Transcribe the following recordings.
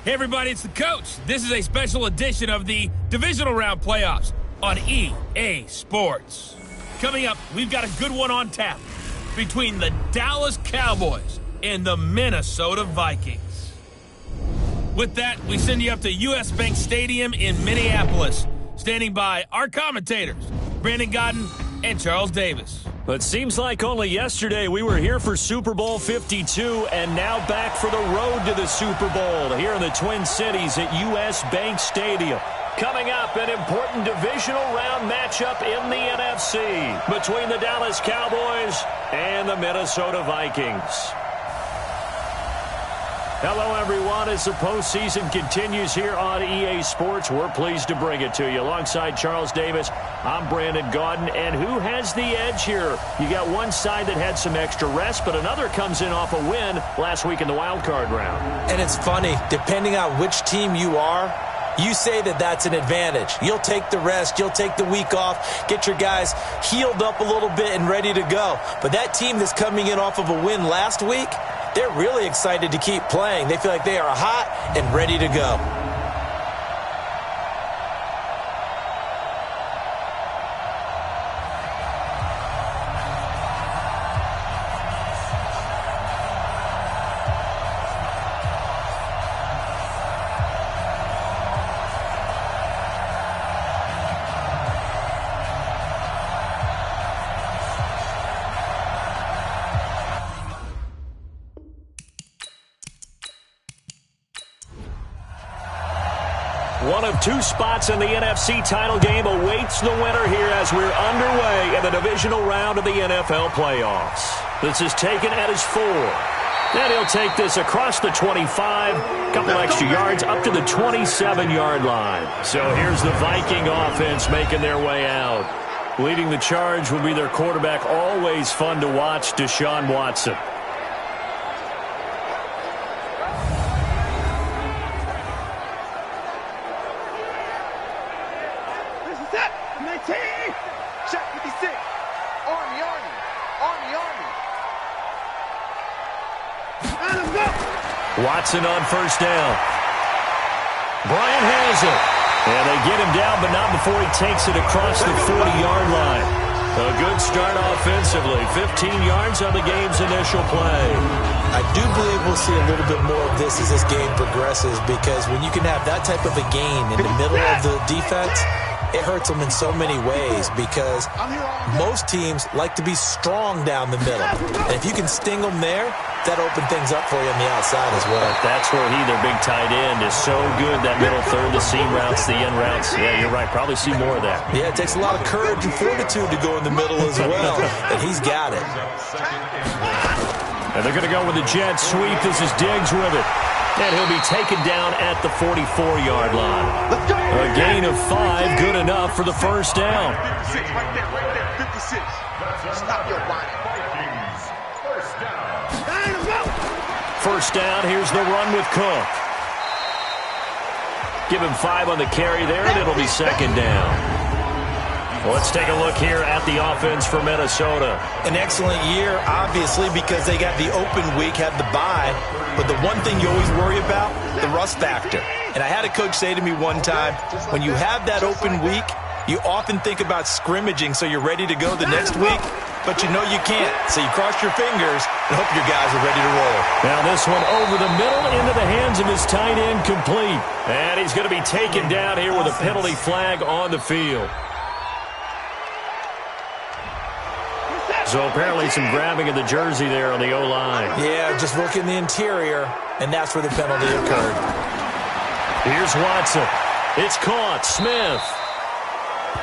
Hey everybody, it's the coach. This is a special edition of the Divisional Round playoffs on EA Sports. Coming up, we've got a good one on tap between the Dallas Cowboys and the Minnesota Vikings. With that, we send you up to US Bank Stadium in Minneapolis. Standing by our commentators, Brandon Godden and Charles Davis. But seems like only yesterday we were here for Super Bowl 52 and now back for the road to the Super Bowl here in the Twin Cities at US Bank Stadium. Coming up, an important divisional round matchup in the NFC between the Dallas Cowboys and the Minnesota Vikings. Hello, everyone. As the postseason continues here on EA Sports, we're pleased to bring it to you. Alongside Charles Davis, I'm Brandon Godden. And who has the edge here? You got one side that had some extra rest, but another comes in off a win last week in the wild card round. And it's funny, depending on which team you are, you say that that's an advantage. You'll take the rest, you'll take the week off, get your guys healed up a little bit and ready to go. But that team that's coming in off of a win last week, they're really excited to keep playing. They feel like they are hot and ready to go. One of two spots in the NFC title game awaits the winner here as we're underway in the divisional round of the NFL playoffs. This is taken at his 4. Then he'll take this across the 25, couple extra yards up to the 27-yard line. So here's the Viking offense making their way out. Leading the charge will be their quarterback, always fun to watch, Deshaun Watson. Watson on first down. Bryant has it. And they get him down, but not before he takes it across the 40-yard line. A good start offensively. 15 yards on the game's initial play. I do believe we'll see a little bit more of this as this game progresses, because when you can have that type of a gain in the middle of the defense, it hurts them in so many ways, because most teams like to be strong down the middle. And if you can sting them there, that opens things up for you on the outside as well. That's where their big tight end, is so good. That middle third, the seam routes, the end routes. Yeah, you're right. Probably see more of that. Yeah, it takes a lot of courage and fortitude to go in the middle as well. And he's got it. And they're going to go with the jet sweep. This is Diggs with it. And he'll be taken down at the 44-yard line. A gain of 5, good enough for the first down. 56, right there, 56. Stop your body. First down, here's the run with Cook. Give him 5 on the carry there, and it'll be second down. Let's take a look here at the offense for Minnesota. An excellent year, obviously, because they got the open week, had the bye. But the one thing you always worry about, the rust factor. And I had a coach say to me one time, when you have that open week, you often think about scrimmaging so you're ready to go the next week, but you know you can't. So you cross your fingers and hope your guys are ready to roll. Now this one over the middle into the hands of his tight end, complete. And he's going to be taken down here with a penalty flag on the field. So apparently some grabbing of the jersey there on the O-line. Yeah, just working the interior, and that's where the penalty occurred. Here's Watson. It's caught. Smith.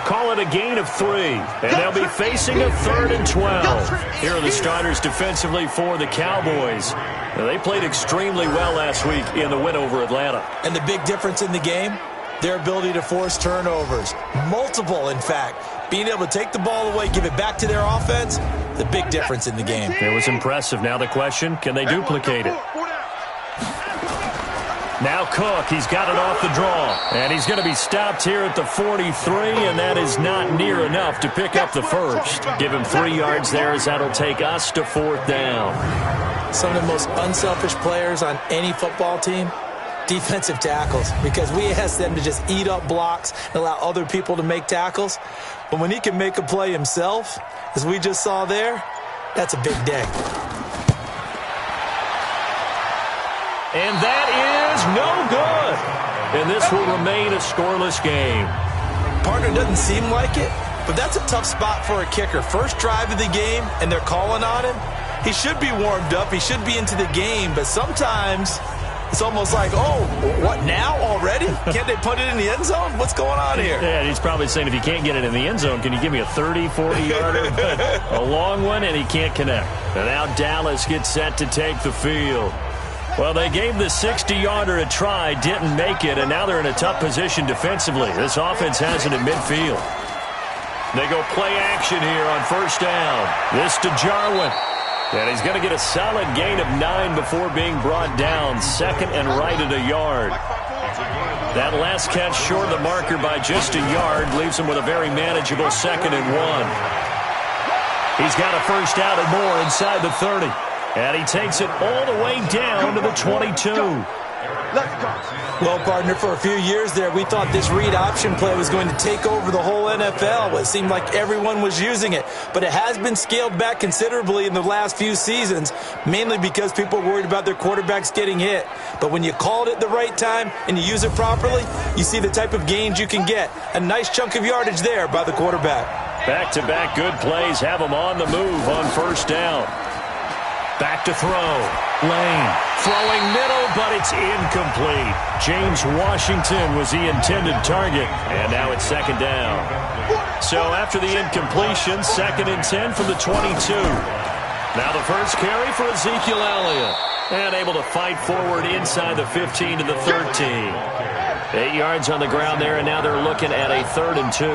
Call it a gain of 3. And they'll be facing a 3rd and 12. Here are the starters defensively for the Cowboys. Now, they played extremely well last week in the win over Atlanta. And the big difference in the game, their ability to force turnovers. Multiple, in fact. Being able to take the ball away, give it back to their offense, the big difference in the game. It was impressive. Now the question, can they duplicate it? Now Cook, he's got it off the draw. And he's going to be stopped here at the 43, and that is not near enough to pick up the first. Give him 3 yards there, as that'll take us to 4th down. Some of the most unselfish players on any football team, Defensive tackles, because we ask them to just eat up blocks and allow other people to make tackles. But when he can make a play himself, as we just saw there, that's a big day. And that is no good. And this will remain a scoreless game. Partner, doesn't seem like it, but that's a tough spot for a kicker. First drive of the game, and they're calling on him. He should be warmed up. He should be into the game, but sometimes it's almost like, oh, what now already? Can't they put it in the end zone? What's going on here? Yeah, he's probably saying, if you can't get it in the end zone, can you give me a 30, 40-yarder? A long one, and he can't connect. And now Dallas gets set to take the field. Well, they gave the 60-yarder a try, didn't make it, and now they're in a tough position defensively. This offense has it at midfield. They go play action here on first down. This to Jarwin. And he's going to get a solid gain of 9 before being brought down. Second and right at a yard. That last catch short of the marker by just a yard leaves him with a very manageable 2nd and 1. He's got a first out and more inside the 30. And he takes it all the way down to the 22. Well, partner, for a few years there, we thought this read option play was going to take over the whole NFL. It seemed like everyone was using it. But it has been scaled back considerably in the last few seasons, mainly because people are worried about their quarterbacks getting hit. But when you call it at the right time and you use it properly, you see the type of gains you can get. A nice chunk of yardage there by the quarterback. Back-to-back good plays have him on the move on first down. Back to throw. Lane throwing middle, but it's incomplete. James Washington was the intended target, and now it's 2nd down. So after the incompletion, 2nd and 10 from the 22. Now the first carry for Ezekiel Elliott, and able to fight forward inside the 15 to the 13. 8 yards on the ground there, and now they're looking at a 3rd and 2.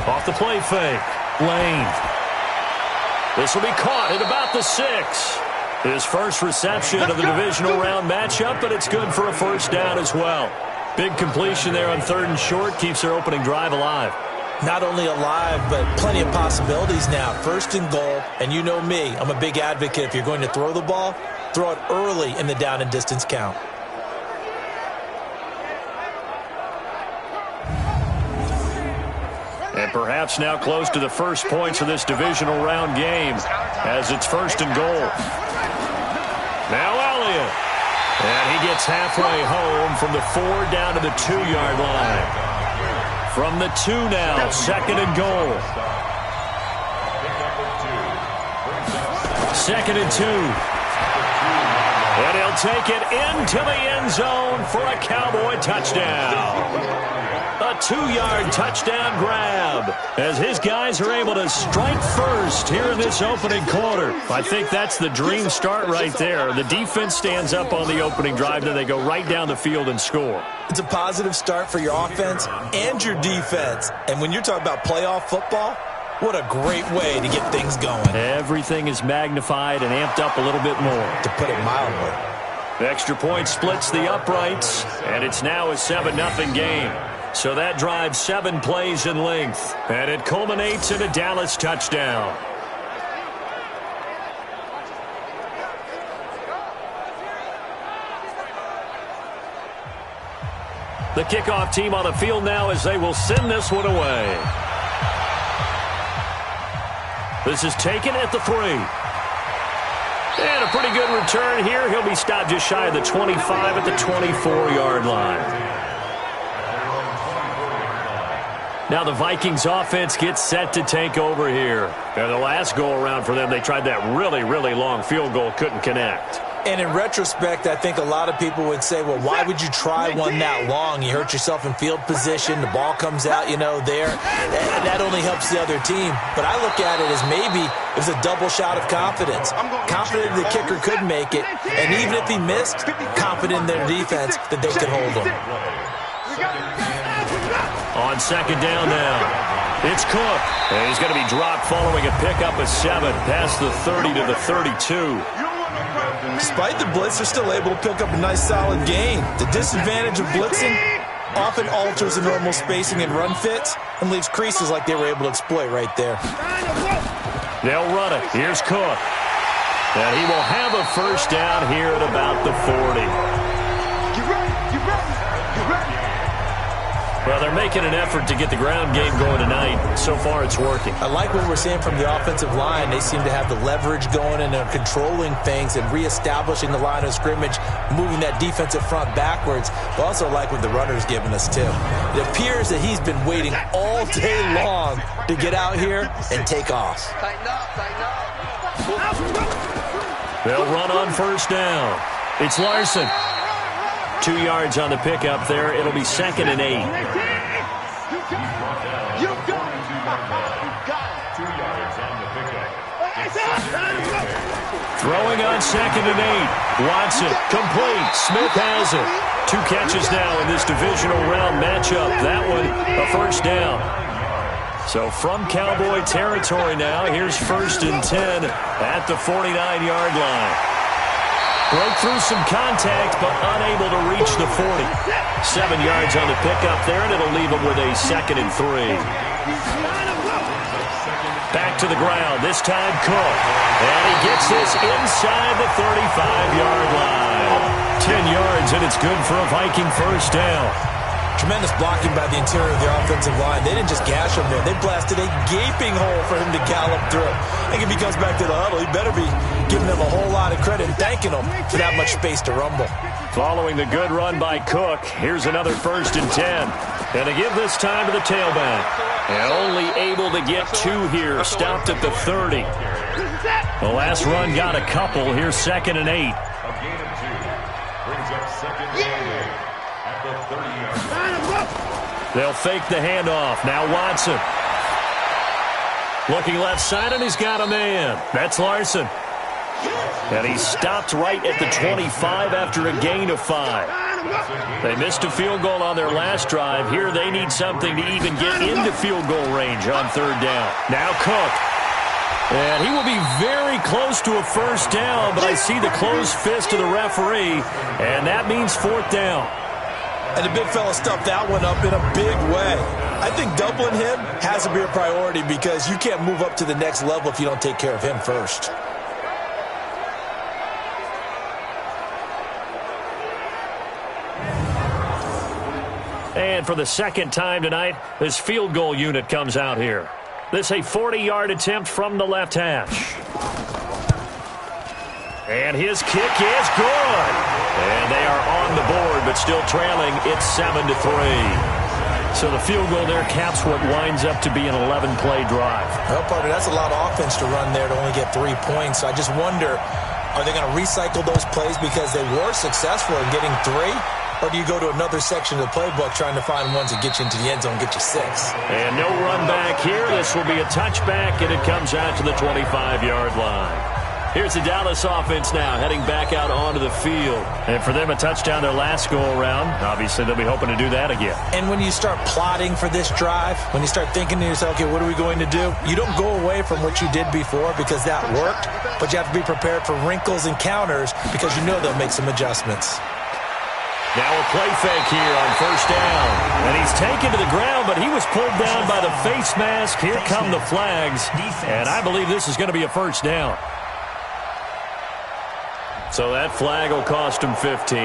Off the play fake. Lane. This will be caught at about the 6. His first reception of the divisional round matchup, but it's good for a first down as well. Big completion there on 3rd and short keeps their opening drive alive. Not only alive, but plenty of possibilities now. 1st and goal, and you know me, I'm a big advocate. If you're going to throw the ball, throw it early in the down and distance count. And perhaps now close to the first points of this divisional round game as it's 1st and goal. Now Elliott. And he gets halfway home from the 4 down to the 2-yard line. From the 2 now, 2nd and goal. 2nd and 2. And he'll take it into the end zone for a Cowboy touchdown. A 2-yard touchdown grab as his guys are able to strike first here in this opening quarter. I think that's the dream start right there. The defense stands up on the opening drive, then they go right down the field and score. It's a positive start for your offense and your defense. And when you're talking about playoff football, what a great way to get things going. Everything is magnified and amped up a little bit more. To put it mildly. The extra point splits the uprights, and it's now a 7-0 game. So that drives 7 plays in length, and it culminates in a Dallas touchdown. The kickoff team on the field now as they will send this one away. This is taken at the 3. And a pretty good return here. He'll be stopped just shy of the 25 at the 24-yard line. Now the Vikings offense gets set to take over here. And the last go-around for them, they tried that really, really long field goal, couldn't connect. And in retrospect, I think a lot of people would say, well, why would you try one that long? You hurt yourself in field position. The ball comes out, there. That only helps the other team. But I look at it as maybe it was a double shot of confidence. Confident the kicker could make it. And even if he missed, confident in their defense that they could hold him. On 2nd down now, it's Cook. And he's going to be dropped following a pickup of 7 past the 30 to the 32. Despite the blitz, they're still able to pick up a nice solid gain. The disadvantage of blitzing often alters the normal spacing and run fits and leaves creases like they were able to exploit right there. They'll run it. Here's Cook. And he will have a first down here at about the 40. You ready? You ready? You ready? Well, they're making an effort to get the ground game going tonight. So far, it's working. I like what we're seeing from the offensive line. They seem to have the leverage going, and they're controlling things and reestablishing the line of scrimmage, moving that defensive front backwards. But also like what the runner's giving us, too. It appears that he's been waiting all day long to get out here and take off. Tighten up, tighten up. They'll run on first down. It's Larson. 2 yards on the pickup there. It'll be 2nd and 8. You got it. You got it. 2 yards on the pickup. Throwing on 2nd and 8. Watson, complete. Smith has it. 2 catches now in this divisional round matchup. That one, a first down. So from Cowboy territory now, here's 1st and 10 at the 49-yard line. Broke through some contact, but unable to reach the 40. 7 yards on the pickup there, and it'll leave him with a 2nd and 3. Back to the ground, this time Cook. And he gets this inside the 35-yard line. 10 yards, and it's good for a Viking first down. Tremendous blocking by the interior of the offensive line. They didn't just gash him there. They blasted a gaping hole for him to gallop through. I think if he comes back to the huddle, he better be giving them a whole lot of credit and thanking them for that much space to rumble. Following the good run by Cook, here's another 1st and 10. And to give this time to the tailback. And only able to get 2 here. Stopped at the 30. The last run got a couple. Here's 2nd and 8. A gain of 2. Brings up 2nd and 8 at the 30-yard line. They'll fake the handoff. Now Watson. Looking left side, and he's got a man. That's Larson. And he stopped right at the 25 after a gain of 5. They missed a field goal on their last drive. Here they need something to even get into field goal range on 3rd down. Now Cook. And he will be very close to a first down, but I see the closed fist of the referee, and that means 4th down. And the big fella stuffed that one up in a big way. I think doubling him has to be a priority because you can't move up to the next level if you don't take care of him first. And for the 2nd time tonight, this field goal unit comes out here. This a 40-yard attempt from the left hash. And his kick is good. And they are on the board, but still trailing. It's 7-3. So the field goal there caps what winds up to be an 11-play drive. Well, partner, that's a lot of offense to run there to only get 3 points. So I just wonder, are they going to recycle those plays because they were successful in getting 3? Or do you go to another section of the playbook trying to find ones that get you into the end zone and get you 6? And no run back here. This will be a touchback, and it comes out to the 25-yard line. Here's the Dallas offense now, heading back out onto the field. And for them, a touchdown their last go-around. Obviously, they'll be hoping to do that again. And when you start plotting for this drive, when you start thinking to yourself, okay, what are we going to do? You don't go away from what you did before because that worked, but you have to be prepared for wrinkles and counters because you know they'll make some adjustments. Now a play fake here on first down. And he's taken to the ground, but he was pulled down by the face mask. Here come the flags. And I believe this is going to be a first down. So that flag will cost him 15.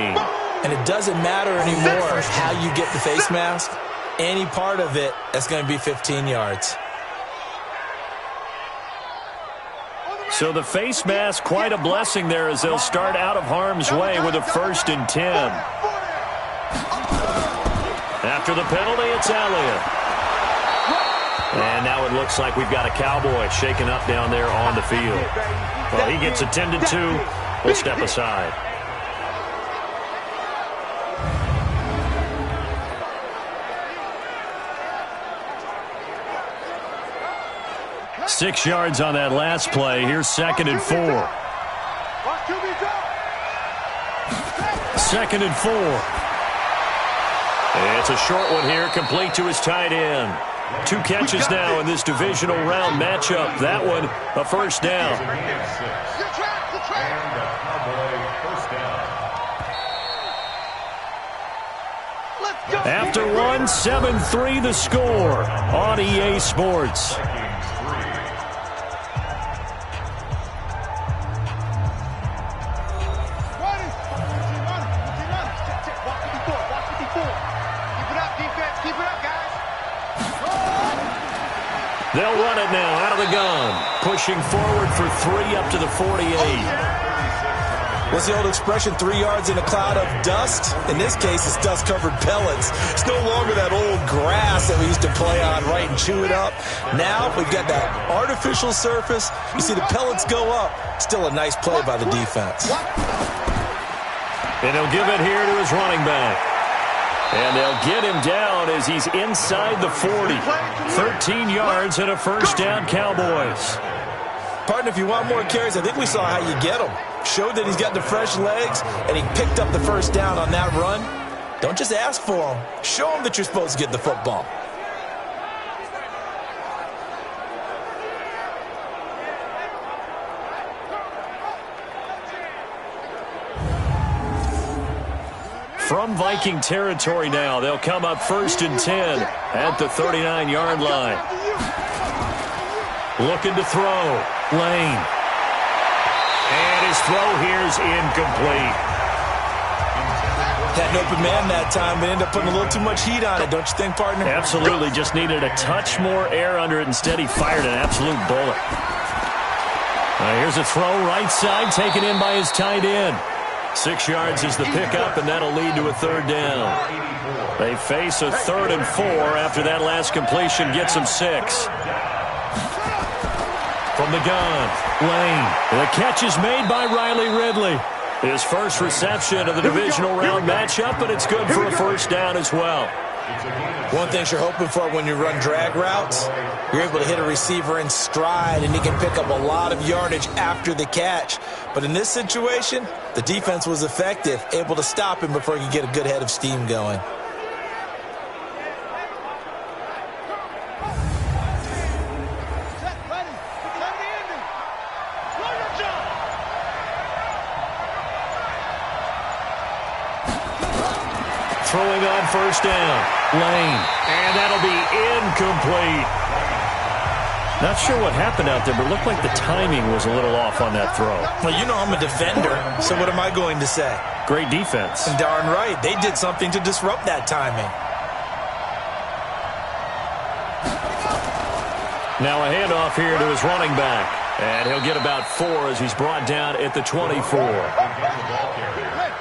And it doesn't matter anymore how you get the face mask. Any part of it, that's going to be 15 yards. So the face mask, quite a blessing there as they'll start out of harm's way with a 1st and 10. After the penalty, it's Elliott. And now it looks like we've got a Cowboy shaken up down there on the field. Well, he gets attended to. We'll step aside. Six yards on that last play. Here's 2nd and 4. 2nd and 4. It's a short one here, complete to his tight end. 2 catches now in this divisional round matchup. That one, a first down. After one, 7-3 the score on EA Sports. They'll run it now out of the gun. Pushing forward for 3 up to the 48. What's the old expression, 3 yards in a cloud of dust? In this case, it's dust-covered pellets. It's no longer that old grass that we used to play on, right, and chew it up. Now we've got that artificial surface. You see the pellets go up. Still a nice play by the defense. And he'll give it here to his running back. And they'll get him down as he's inside the 40. 13 yards and a first down, Cowboys. Partner, if you want more carries, I think we saw how you get them. Showed that he's got the fresh legs, and he picked up the first down on that run. Don't just ask for them. Show them that you're supposed to get the football. From Viking territory now, they'll come up 1st and 10 at the 39-yard line. Looking to throw. Lane. And his throw here is incomplete. Had an open man that time, but ended up putting a little too much heat on it, don't you think, partner? Absolutely. Just needed a touch more air under it. Instead, he fired an absolute bullet. Here's a throw right side, taken in by his tight end. 6 yards is the pickup, and that'll lead to a 3rd down. They face a 3rd and 4 after that last completion gets them 6. From the gun, Lane. The catch is made by Riley Ridley. His first reception of the divisional round matchup, but it's good for a first down as well. One thing you're hoping for when you run drag routes, you're able to hit a receiver in stride, and he can pick up a lot of yardage after the catch. But in this situation, the defense was effective, able to stop him before he could get a good head of steam going. Throwing on first down. Lane. And that'll be incomplete. Not sure what happened out there, but it looked like the timing was a little off on that throw. Well, you know I'm a defender, so what am I going to say? Great defense. And darn right. They did something to disrupt that timing. Now a handoff here to his running back. And he'll get about 4 as he's brought down at the 24.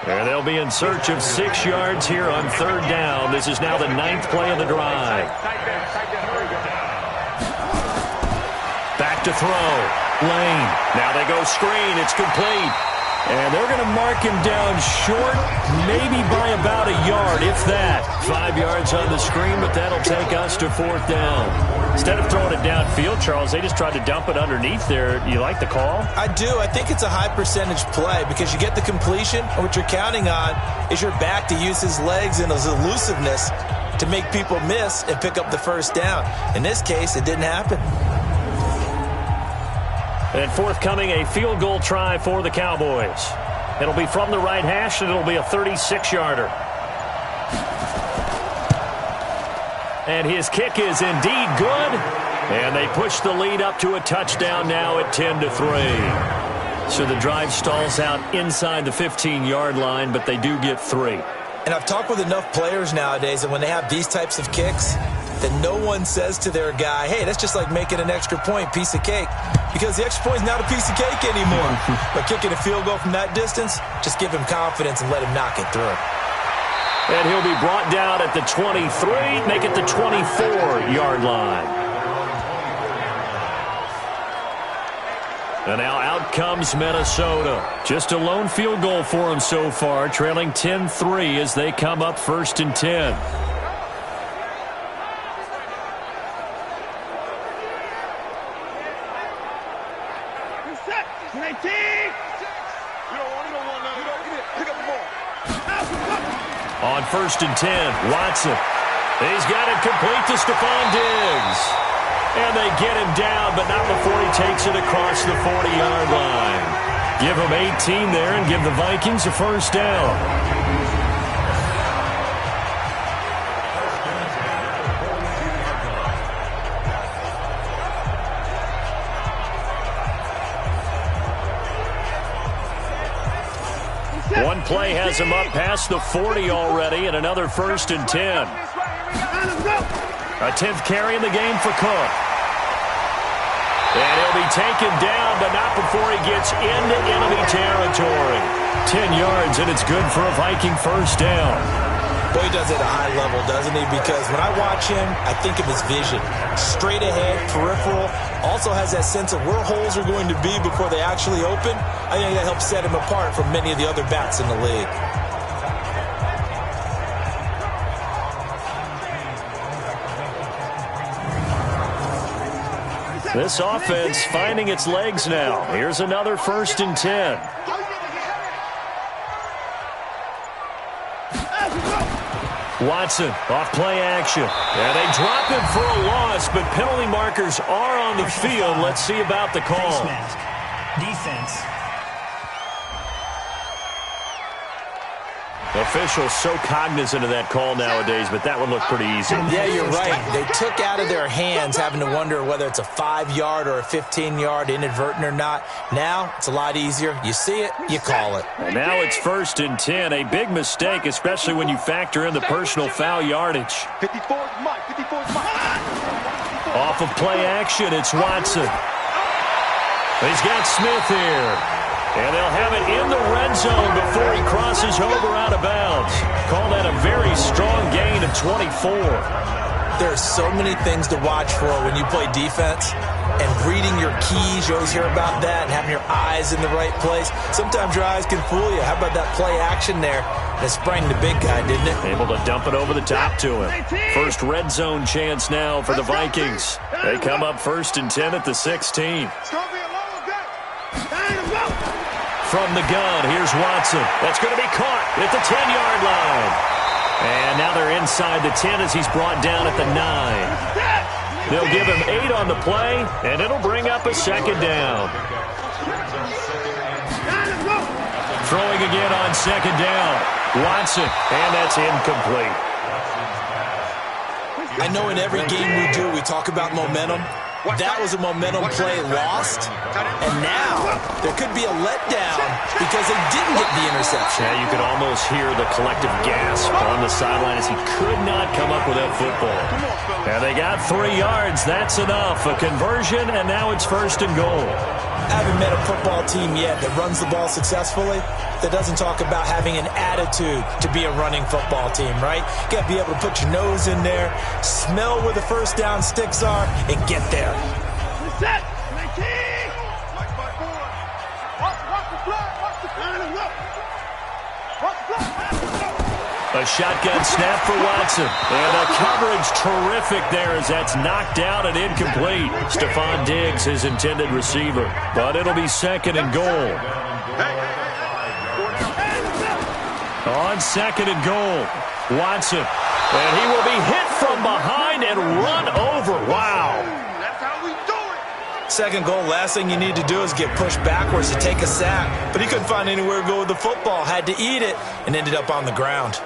And they'll be in search of 6 yards here on 3rd down. This is now the 9th play of the drive. Back to throw. Lane. Now they go screen. It's complete. And they're going to mark him down short, maybe by about a yard, if that. 5 yards on the screen, but that'll take us to 4th down. Instead of throwing it downfield, Charles, they just tried to dump it underneath there. You like the call? I do. I think it's a high percentage play because you get the completion, and what you're counting on is your back to use his legs and his elusiveness to make people miss and pick up the first down. In this case, it didn't happen. And forthcoming, a field goal try for the Cowboys. It'll be from the right hash, and it'll be a 36-yarder. And his kick is indeed good. And they push the lead up to a touchdown now at 10-3. So the drive stalls out inside the 15-yard line, but they do get 3. And I've talked with enough players nowadays, and when they have these types of kicks, that no one says to their guy, hey, that's just like making an extra point, piece of cake. Because the extra point is not a piece of cake anymore. But kicking a field goal from that distance, just give him confidence and let him knock it through. And he'll be brought down at the 23, make it the 24-yard line. And now out comes Minnesota. Just a lone field goal for them so far, trailing 10-3 as they come up 1st and 10. On 1st and 10, Watson. He's got it complete to Stephon Diggs. And they get him down, but not before he takes it across the 40-yard line. Give him 18 there and give the Vikings a first down. One play has him up past the 40 already, and another 1st and 10. A 10th carry in the game for Cook. And he'll be taken down, but not before he gets into enemy territory. 10 yards, and it's good for a Viking first down. Boy, he does it at a high level, doesn't he? Because when I watch him, I think of his vision. Straight ahead, peripheral. Also has that sense of where holes are going to be before they actually open. I think that helps set him apart from many of the other backs in the league. This offense finding its legs now. Here's another 1st and 10. Watson off play action. And they drop him for a loss, but penalty markers are on the field. Let's see about the call. Defense. Officials so cognizant of that call nowadays, but that one looked pretty easy. Yeah, you're right. They took out of their hands having to wonder whether it's a 5-yard or a 15-yard, inadvertent or not. Now, it's a lot easier. You see it, you call it. And now it's 1st and 10. A big mistake, especially when you factor in the personal foul yardage. 54 is mine. 54 is mine. Off of play action, it's Watson. He's got Smith here. And they'll have it in the red zone before he crosses over out of bounds. Call that a very strong gain of 24. There are so many things to watch for when you play defense. And reading your keys, you always hear about that, and having your eyes in the right place. Sometimes your eyes can fool you. How about that play action there? And it sprang the big guy, didn't it? Able to dump it over the top to him. First red zone chance now for the Vikings. They come up 1st and 10 at the 16. From the gun, here's Watson. That's going to be caught at the 10-yard line. And now they're inside the 10 as he's brought down at the 9. They'll give him 8 on the play, and it'll bring up a 2nd down. Throwing again on 2nd down. Watson, and that's incomplete. I know in every game we do, we talk about momentum. That was a momentum play lost, and now there could be a letdown because they didn't get the interception. Yeah, you could almost hear the collective gasp on the sideline as he could not come up with that football. And they got 3 yards. That's enough. A conversion, and now it's 1st and goal. I haven't met a football team yet that runs the ball successfully that doesn't talk about having an attitude to be a running football team, right? You got to be able to put your nose in there, smell where the first down sticks are, and get there. A shotgun snap for Watson. And the coverage terrific there as that's knocked out and incomplete. Stephon Diggs, his intended receiver. But it'll be 2nd and goal. On 2nd and goal, Watson. And he will be hit from behind and run over. Wow. That's how we do it. 2nd goal, last thing you need to do is get pushed backwards to take a sack. But he couldn't find anywhere to go with the football, had to eat it, and ended up on the ground.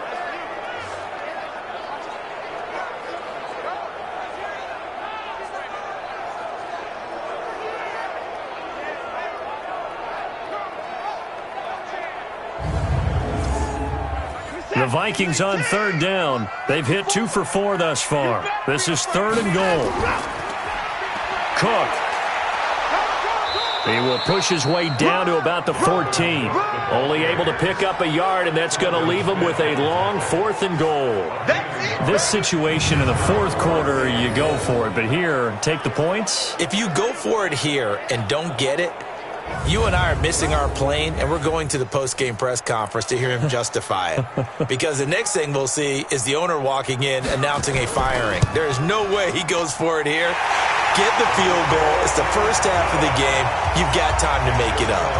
The Vikings on 3rd down. They've hit 2 for 4 thus far. This is 3rd and goal. Cook. He will push his way down to about the 14. Only able to pick up a yard, and that's going to leave him with a long 4th and goal. This situation in the 4th quarter, you go for it. But here, take the points. If you go for it here and don't get it, you and I are missing our plane, and we're going to the post-game press conference to hear him justify it. Because the next thing we'll see is the owner walking in announcing a firing. There is no way he goes for it here. Get the field goal. It's the first half of the game. You've got time to make it up.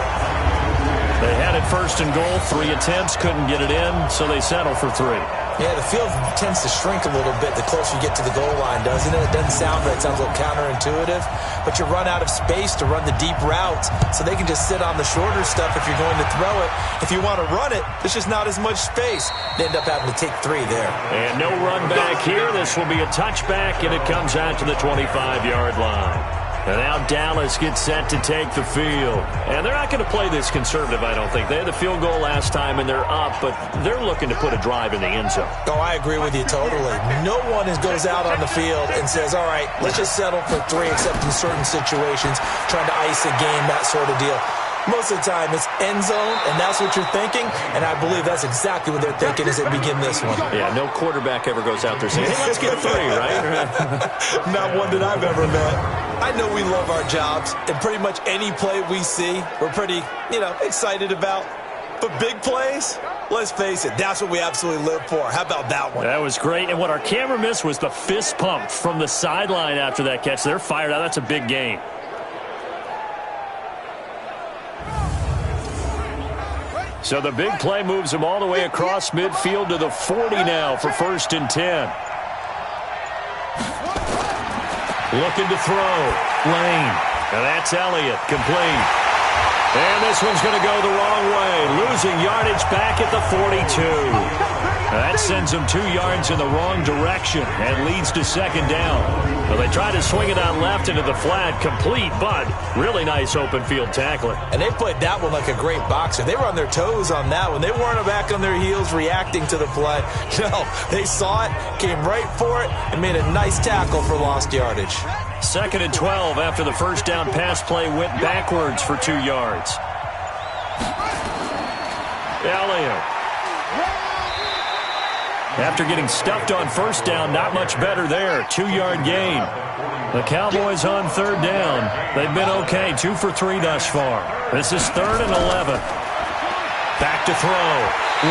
They had it 1st and goal, 3 attempts, couldn't get it in, so they settle for 3. Yeah, the field tends to shrink a little bit the closer you get to the goal line, doesn't it? It doesn't sound right. It sounds a little counterintuitive. But you run out of space to run the deep routes, so they can just sit on the shorter stuff if you're going to throw it. If you want to run it, there's just not as much space. They end up having to take 3 there. And no run back here. This will be a touchback, and it comes out to the 25-yard line. And now Dallas gets set to take the field. And they're not going to play this conservative, I don't think. They had the field goal last time, and they're up, but they're looking to put a drive in the end zone. Oh, I agree with you totally. No one goes out on the field and says, all right, let's just settle for 3, except in certain situations, trying to ice a game, that sort of deal. Most of the time, it's end zone, and that's what you're thinking, and I believe that's exactly what they're thinking as they begin this one. Yeah, no quarterback ever goes out there saying, hey, let's get 3, right? Not one that I've ever met. I know we love our jobs, and pretty much any play we see, we're pretty, excited about. But big plays, let's face it, that's what we absolutely live for. How about that one? That was great, and what our camera missed was the fist pump from the sideline after that catch. They're fired out. That's a big gain. So the big play moves him all the way across midfield to the 40 now for 1st and 10. Looking to throw. Lane. And that's Elliott. Complete. And this one's going to go the wrong way. Losing yardage back at the 42. That sends them 2 yards in the wrong direction and leads to 2nd down. Well, they try to swing it out left into the flat. Complete, but really nice open field tackling. And they played that one like a great boxer. They were on their toes on that one. They weren't back on their heels reacting to the play. No, they saw it, came right for it, and made a nice tackle for lost yardage. 2nd and 12 after the first down pass play went backwards for 2 yards. Elliott. After getting stuffed on first down, not much better there. 2-yard gain. The Cowboys on 3rd down. They've been okay. 2 for 3 thus far. This is 3rd and 11. Back to throw.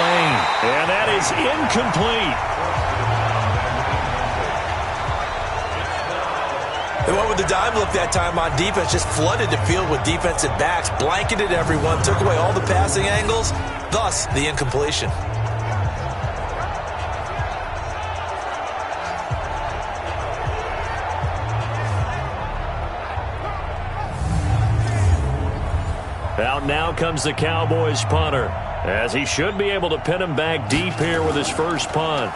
Lane. And that is incomplete. They went with the dime look that time on defense, just flooded the field with defensive backs, blanketed everyone, took away all the passing angles, thus the incompletion. Out now comes the Cowboys punter, as he should be able to pin him back deep here with his first punt.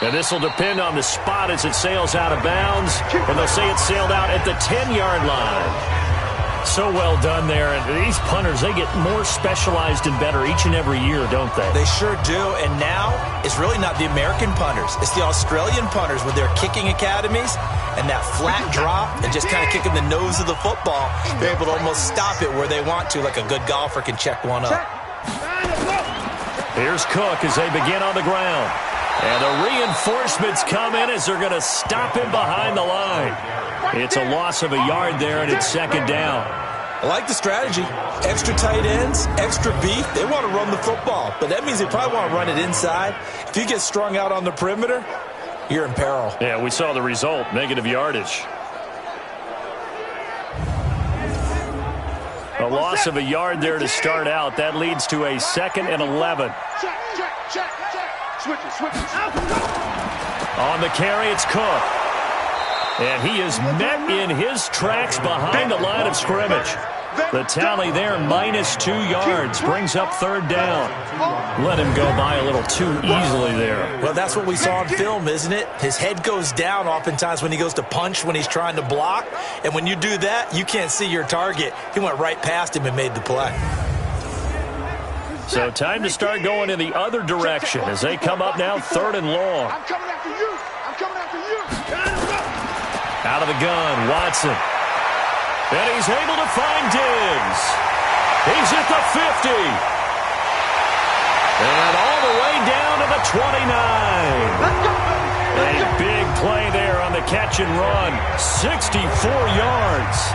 And this will depend on the spot as it sails out of bounds, and they'll say it sailed out at the 10-yard line. So well done there, and these punters, they get more specialized and better each and every year, don't they? They sure do, and now it's really not the American punters. It's the Australian punters with their kicking academies and that flat drop and just kind of kicking the nose of the football. They're able to almost stop it where they want to, like a good golfer can check one up. Here's Cook as they begin on the ground. And the reinforcements come in as they're going to stop him behind the line. It's a loss of a yard there, and it's 2nd down. I like the strategy. Extra tight ends, extra beef. They want to run the football, but that means they probably want to run it inside. If you get strung out on the perimeter, you're in peril. Yeah, we saw the result, negative yardage. A loss of a yard there to start out. That leads to a 2nd and 11. On the carry, it's Cook. And he is met in his tracks behind the line of scrimmage. The tally there, -2 yards, brings up 3rd down. Let him go by a little too easily there. Well, that's what we saw on film, isn't it? His head goes down oftentimes when he goes to punch, when he's trying to block. And when you do that, you can't see your target. He went right past him and made the play. So time to start going in the other direction as they come up now 3rd and long. I'm coming after you. I'm coming after you. Out of the gun, Watson. And he's able to find Diggs. He's at the 50. And all the way down to the 29. A big play there on the catch and run. 64 yards.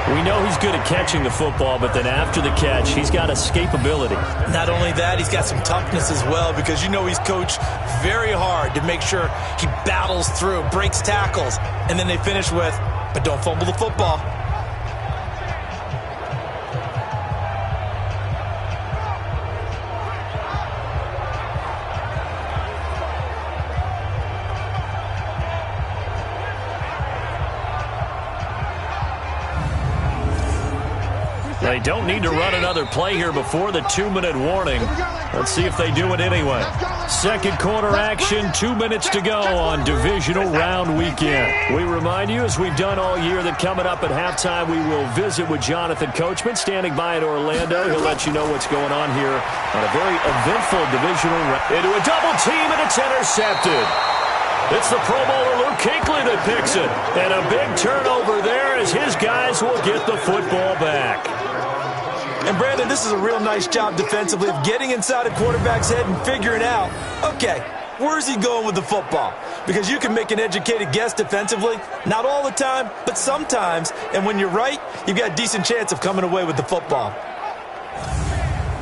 We know he's good at catching the football, but then after the catch, he's got escapability. Not only that, he's got some toughness as well, because you know he's coached very hard to make sure he battles through, breaks tackles, and then they finish with, but don't fumble the football. They don't need to run another play here before the 2-minute warning. Let's see if they do it anyway. Second quarter action, 2 minutes to go on Divisional Round weekend. We remind you, as we've done all year, that coming up at halftime, we will visit with Jonathan Coachman, standing by in Orlando. He'll let you know what's going on here on a very eventful Divisional Round. Into a double team, and it's intercepted. It's the Pro Bowler Luke Kuechly that picks it. And a big turnover there as his guys will get the football back. And, Brandon, this is a real nice job defensively of getting inside a quarterback's head and figuring out, okay, where's he going with the football? Because you can make an educated guess defensively, not all the time, but sometimes. And when you're right, you've got a decent chance of coming away with the football.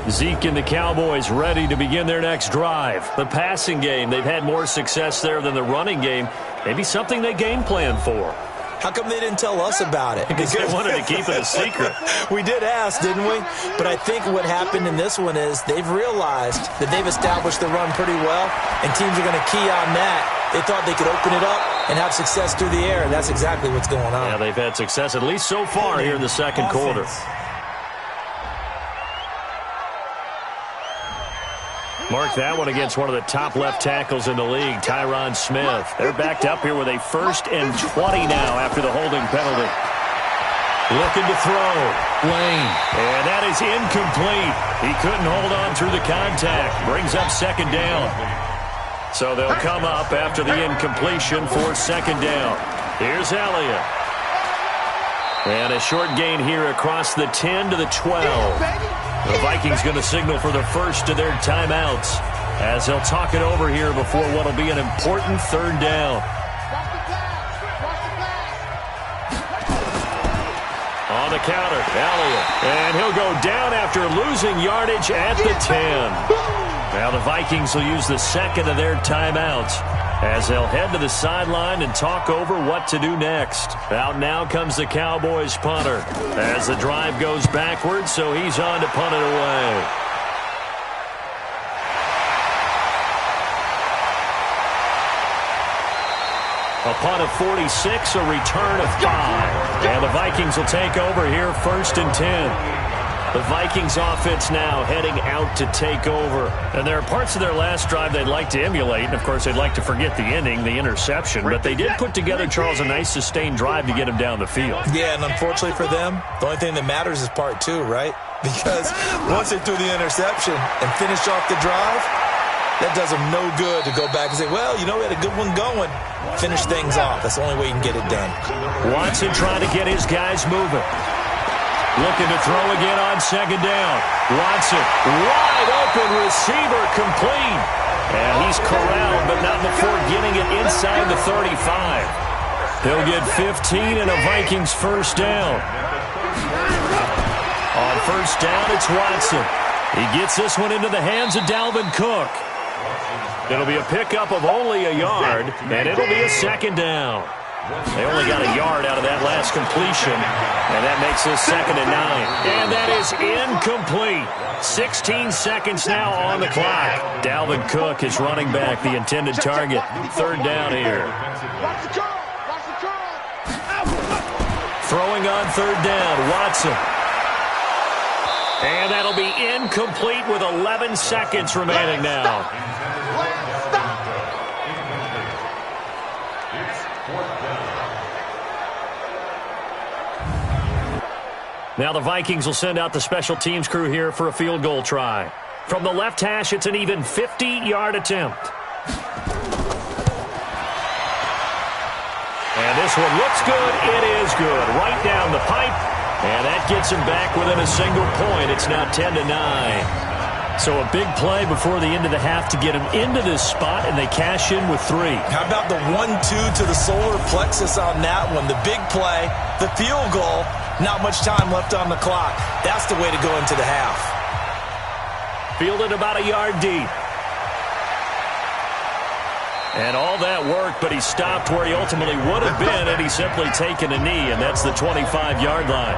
Zeke and the Cowboys ready to begin their next drive. The passing game, they've had more success there than the running game. Maybe something they game plan for. How come they didn't tell us about it? Because they wanted to keep it a secret. We did ask, didn't we? But I think what happened in this one is they've realized that they've established the run pretty well, and teams are going to key on that. They thought they could open it up and have success through the air, and that's exactly what's going on. Yeah, they've had success, at least so far, here in the second quarter. Mark that one against one of the top left tackles in the league, Tyron Smith. They're backed up here with a 1st and 20 now after the holding penalty. Looking to throw. Lane. And that is incomplete. He couldn't hold on through the contact. Brings up 2nd down. So they'll come up after the incompletion for 2nd down. Here's Elliott. And a short gain here across the 10 to the 12. The Vikings going to signal for the first of their timeouts as they'll talk it over here before what will be an important 3rd down. On the counter, Elliott. And he'll go down after losing yardage at the 10. Now the Vikings will use the 2nd of their timeouts as they'll head to the sideline and talk over what to do next. Out now comes the Cowboys punter as the drive goes backwards, so he's on to punt it away. A punt of 46, a return of 5. And the Vikings will take over here 1st and 10. The Vikings offense now heading out to take over. And there are parts of their last drive they'd like to emulate. And, of course, they'd like to forget the ending, the interception. But they did put together, Charles, a nice sustained drive to get him down the field. Yeah, and unfortunately for them, the only thing that matters is part 2, right? Because once they threw the interception and finished off the drive, that does them no good to go back and say, well, you know, we had a good one going. Finish things off. That's the only way you can get it done. Watson trying to get his guys moving. Looking to throw again on 2nd down. Watson, wide open receiver, complete. And he's corralled, but not before getting it inside the 35. He'll get 15 and a Vikings 1st down. On 1st down, it's Watson. He gets this one into the hands of Dalvin Cook. It'll be a pickup of only a yard, and it'll be a 2nd down. They only got a yard out of that last completion, and that makes this 2nd and 9. And that is incomplete. 16 seconds now on the clock. Dalvin Cook is running back, the intended target. 3rd down here. Throwing on 3rd down, Watson. And that'll be incomplete with 11 seconds remaining now. Now the Vikings will send out the special teams crew here for a field goal try. From the left hash, it's an even 50-yard attempt. And this one looks good. It is good. Right down the pipe. And that gets him back within a single point. It's now 10-9. So a big play before the end of the half to get him into this spot, and they cash in with 3. How about the 1-2 to the solar plexus on that one? The big play, the field goal, not much time left on the clock. That's the way to go into the half. Fielded about a yard deep. And all that worked, but he stopped where he ultimately would have been, and he's simply taken a knee, and that's the 25-yard line.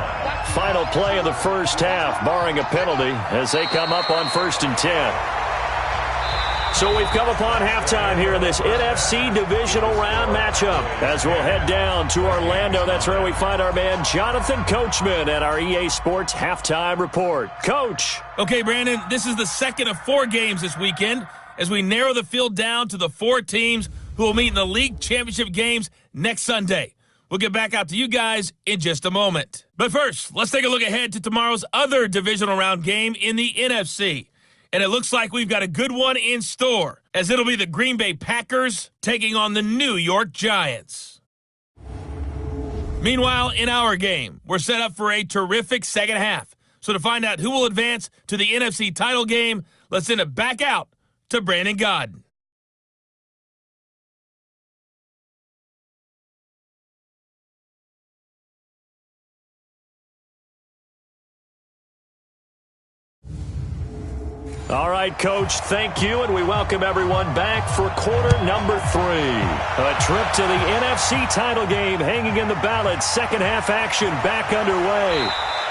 Final play of the first half, barring a penalty, as they come up on 1st and 10. So we've come upon halftime here in this NFC Divisional Round matchup. As we'll head down to Orlando, that's where we find our man Jonathan Coachman at our EA Sports Halftime Report. Coach. Okay, Brandon, this is the second of 4 games this weekend as we narrow the field down to the 4 teams who will meet in the league championship games next Sunday. We'll get back out to you guys in just a moment. But first, let's take a look ahead to tomorrow's other divisional round game in the NFC. And it looks like we've got a good one in store, as it'll be the Green Bay Packers taking on the New York Giants. Meanwhile, in our game, we're set up for a terrific second half. So to find out who will advance to the NFC title game, let's send it back out to Brandon Godden. All right, Coach, thank you, and we welcome everyone back for quarter number 3. A trip to the NFC title game hanging in the balance. Second half action back underway.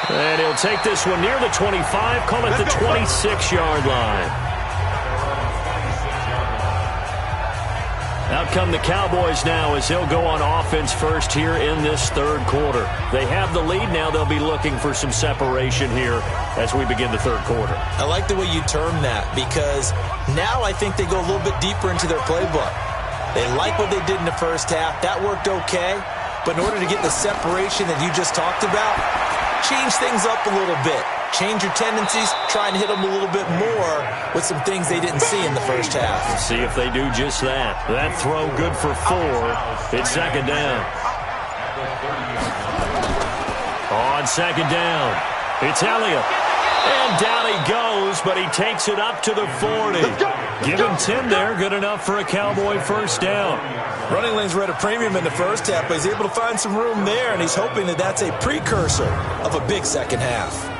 And he'll take this one near the 25, call it the 26-yard line. Out come the Cowboys now as he'll go on offense first here in this third quarter. They have the lead now. They'll be looking for some separation here as we begin the third quarter. I like the way you term that because now I think they go a little bit deeper into their playbook. They like what they did in the first half. That worked okay. But in order to get the separation that you just talked about, change things up a little bit. Change your tendencies, try and hit them a little bit more with some things they didn't see in the first half. See if they do just that. That throw good for 4. It's second down. On second down, it's Elliott. And down he goes, but he takes it up to the 40. Give him 10 there, good enough for a Cowboy first down. Running lanes were at a premium in the first half, but he's able to find some room there, and he's hoping that that's a precursor of a big second half.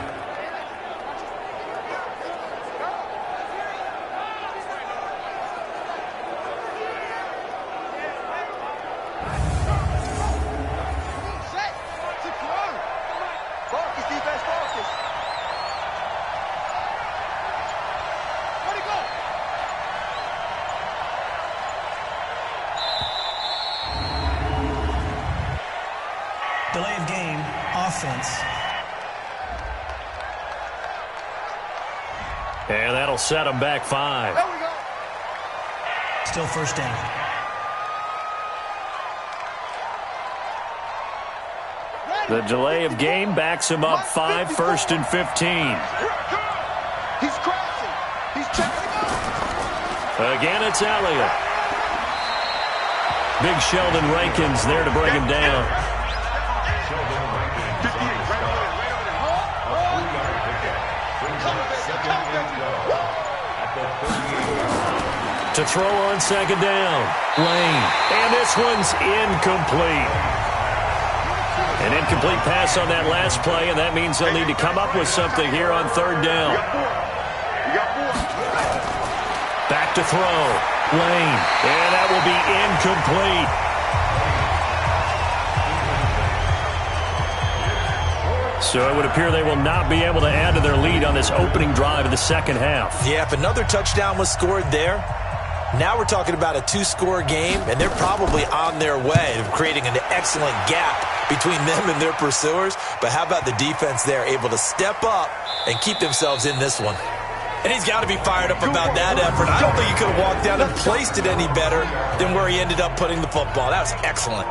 Delay of game, offense. And that'll set them back 5. Still first down. The delay of game backs him up 5, first and 15. He's crashing. He's checking up. Again, it's Elliott. Big Sheldon Rankins there to bring him down. To throw on second down, Lane. And this one's incomplete. An incomplete pass on that last play, and that means they'll need to come up with something here on third down. Back to throw, Lane. And that will be incomplete. So it would appear they will not be able to add to their lead on this opening drive of the second half. Yeah, if another touchdown was scored there, now we're talking about a 2-score game, and they're probably on their way of creating an excellent gap between them and their pursuers. But how about the defense there, able to step up and keep themselves in this one? And he's got to be fired up about that effort. I don't think he could have walked down and placed it any better than where he ended up putting the football. That was excellent.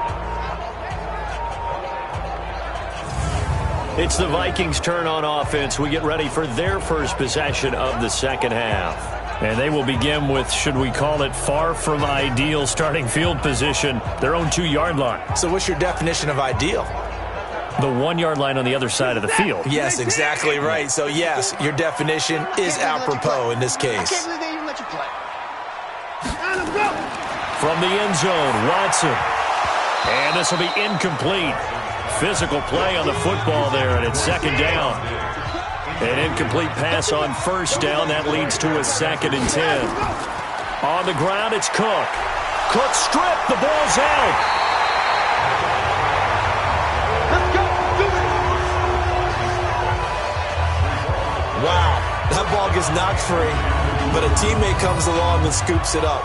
It's the Vikings' turn on offense. We get ready for their first possession of the second half. And they will begin with, should we call it, far from ideal starting field position, their own 2-yard line. So what's your definition of ideal? The 1-yard line on the other side of the field. Yes, exactly right. So, yes, your definition is apropos in this case. From the end zone, Watson. And this will be incomplete. Physical play on the football there, and it's second down. An incomplete pass on first down. That leads to a second and 10. On the ground, it's Cook. Cook stripped. The ball's out. Let's go. Do it. Wow, that ball gets knocked free. but a teammate comes along and scoops it up.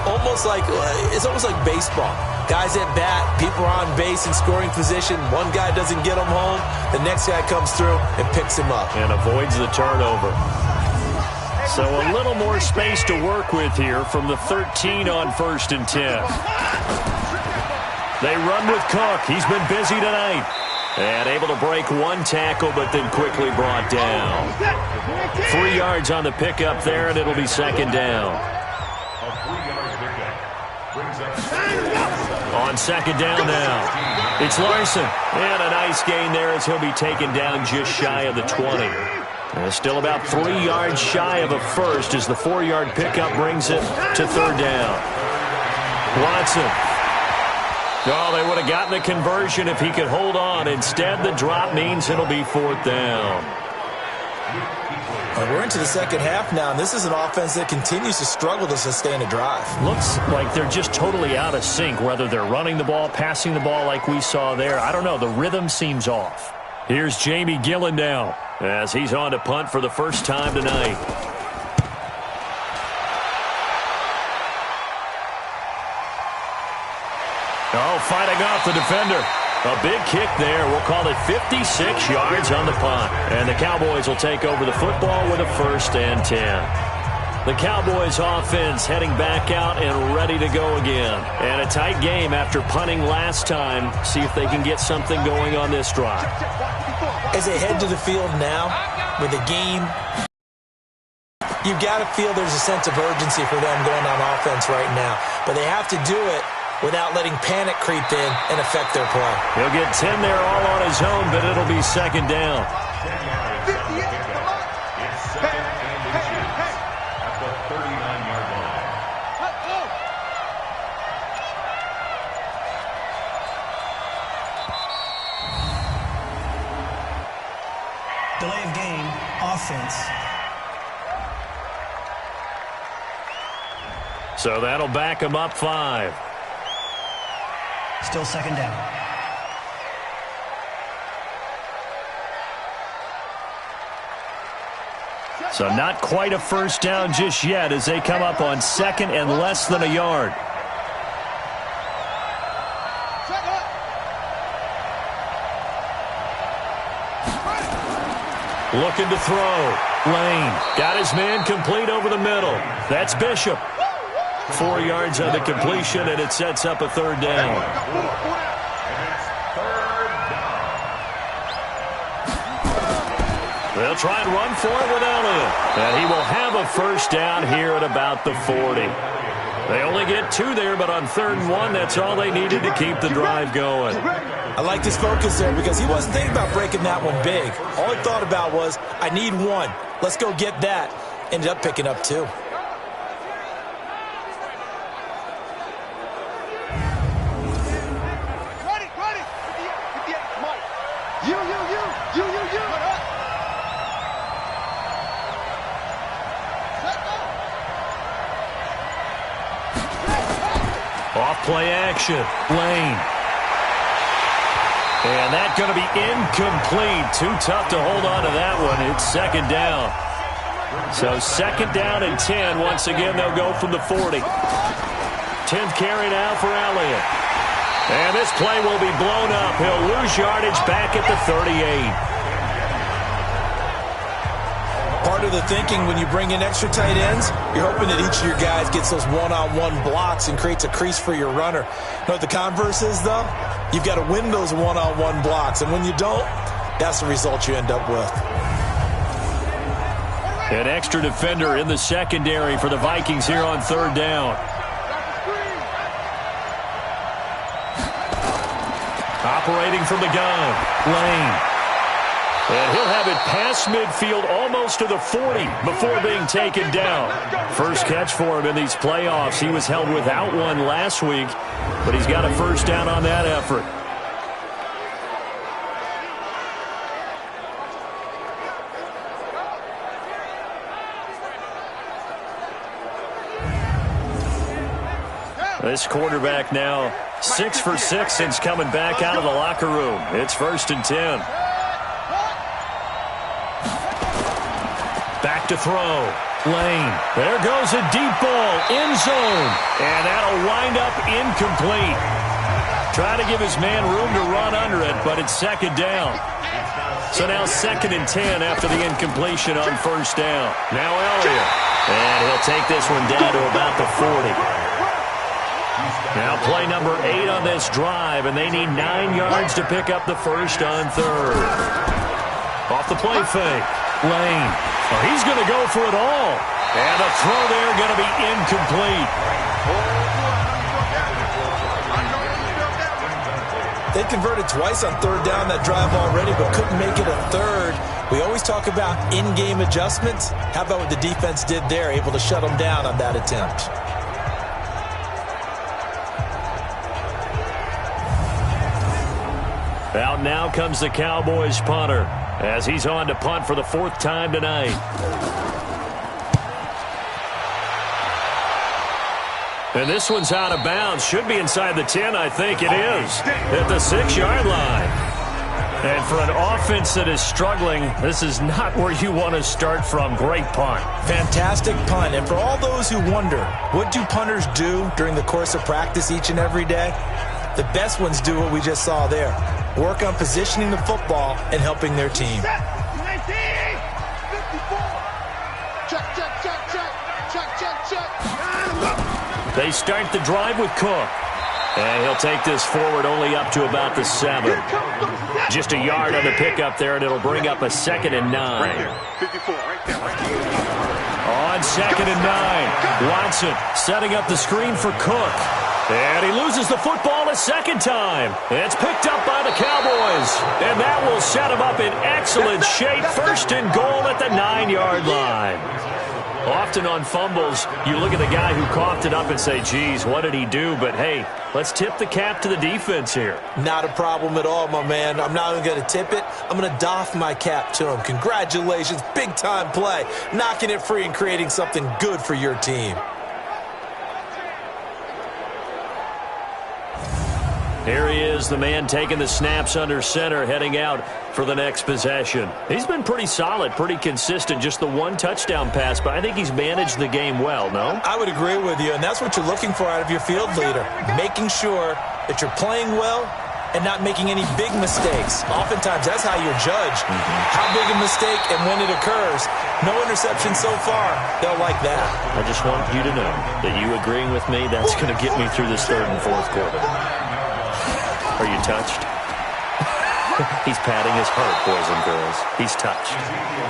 It's almost like baseball. Guys at bat, people are on base in scoring position. One guy doesn't get him home. The next guy comes through and picks him up. And avoids the turnover. So a little more space to work with here from the 13 on 1st and 10. They run with Cook. He's been busy tonight. And able to break one tackle, but then quickly brought down. 3 yards on the pickup there, and it'll be 2nd down. On 2nd down now, it's Larson. And a nice gain there as he'll be taken down just shy of the 20. And still about 3 yards shy of a first as the 4-yard pickup brings it to 3rd down. Watson. Oh, they would have gotten the conversion if he could hold on. Instead, the drop means it'll be 4th down. We're into the second half now, and this is an offense that continues to struggle to sustain a drive. Looks like they're just totally out of sync, whether they're running the ball, passing the ball like we saw there. I don't know. The rhythm seems off. Here's Jamie Gillen now as he's on to punt for the first time tonight. Oh, fighting off the defender. A big kick there. We'll call it 56 yards on the punt. And the Cowboys will take over the football with a 1st and 10. The Cowboys offense heading back out and ready to go again. And a tight game after punting last time. See if they can get something going on this drive. As they head to the field now with a game, you've got to feel there's a sense of urgency for them going on offense right now. But they have to do it without letting panic creep in and affect their play. He'll get 10 there all on his own, but it'll be 2nd down. Delay of game, offense. So that'll back him up 5. Still 2nd down. So not quite a 1st down just yet as they come up on 2nd and less than a yard. Looking to throw. Lane got his man complete over the middle. That's Bishop. 4 yards on the completion, and it sets up a 3rd down. They'll try and run for it with Elliott. And he will have a 1st down here at about the 40. They only get 2 there, but on 3rd and 1, that's all they needed to keep the drive going. I like his focus there because he wasn't thinking about breaking that one big. All he thought about was, I need 1. Let's go get that. Ended up picking up 2. Off-play action. Lane. And that's going to be incomplete. Too tough to hold on to that one. It's 2nd down. So 2nd down and 10. Once again, they'll go from the 40. 10th carry now for Elliott. And this play will be blown up. He'll lose yardage back at the 38. Part of the thinking when you bring in extra tight ends, you're hoping that each of your guys gets those one-on-one blocks and creates a crease for your runner. You know what the converse is, though? You've got to win those one-on-one blocks, and when you don't, that's the result you end up with. An extra defender in the secondary for the Vikings here on 3rd down. Operating from the gun, Lane. And he'll have it past midfield almost to the 40 before being taken down. First catch for him in these playoffs. He was held without one last week, but he's got a 1st down on that effort. This quarterback now 6 for 6 since coming back out of the locker room. It's 1st and 10. Back to throw. Lane. There goes a deep ball. End zone. And that'll wind up incomplete. Trying to give his man room to run under it, but it's second down. So now 2nd and 10 after the incompletion on first down. Now Elliott. And he'll take this one down to about the 40. Now play number 8 on this drive, and they need 9 yards to pick up the first on 3rd. Off the play fake. Lane. Oh, he's going to go for it all. And the throw there going to be incomplete. They converted twice on 3rd down that drive already, but couldn't make it a 3rd. We always talk about in-game adjustments. How about what the defense did there, able to shut them down on that attempt? Out now comes the Cowboys punter as he's on to punt for the 4th time tonight. And this one's out of bounds. Should be inside the 10, I think it is. At the 6-yard line. And for an offense that is struggling, this is not where you want to start from. Great punt. Fantastic punt. And for all those who wonder, what do punters do during the course of practice each and every day? The best ones do what we just saw there. Work on positioning the football and helping their team. They start the drive with Cook. And he'll take this forward only up to about the 7. Just a yard on the pickup there, and it'll bring up a 2nd and 9. On 2nd and 9, Watson setting up the screen for Cook. And he loses the football a 2nd time. It's picked up by the Cowboys. And that will set him up in excellent shape. 1st and goal at the 9-yard line. Often on fumbles, you look at the guy who coughed it up and say, geez, what did he do? But, hey, let's tip the cap to the defense here. Not a problem at all, my man. I'm not even going to tip it. I'm going to doff my cap to him. Congratulations. Big-time play. Knocking it free and creating something good for your team. Here he is, the man taking the snaps under center, heading out for the next possession. He's been pretty solid, pretty consistent, just the 1 touchdown pass, but I think he's managed the game well, no? I would agree with you, and that's what you're looking for out of your field leader, making sure that you're playing well and not making any big mistakes. Oftentimes, that's how you're judged. How big a mistake and when it occurs. No interception so far. They'll like that. I just want you to know that you agreeing with me, that's going to get me through this 3rd and 4th quarter. Are you touched? He's patting his heart, boys and girls. He's touched.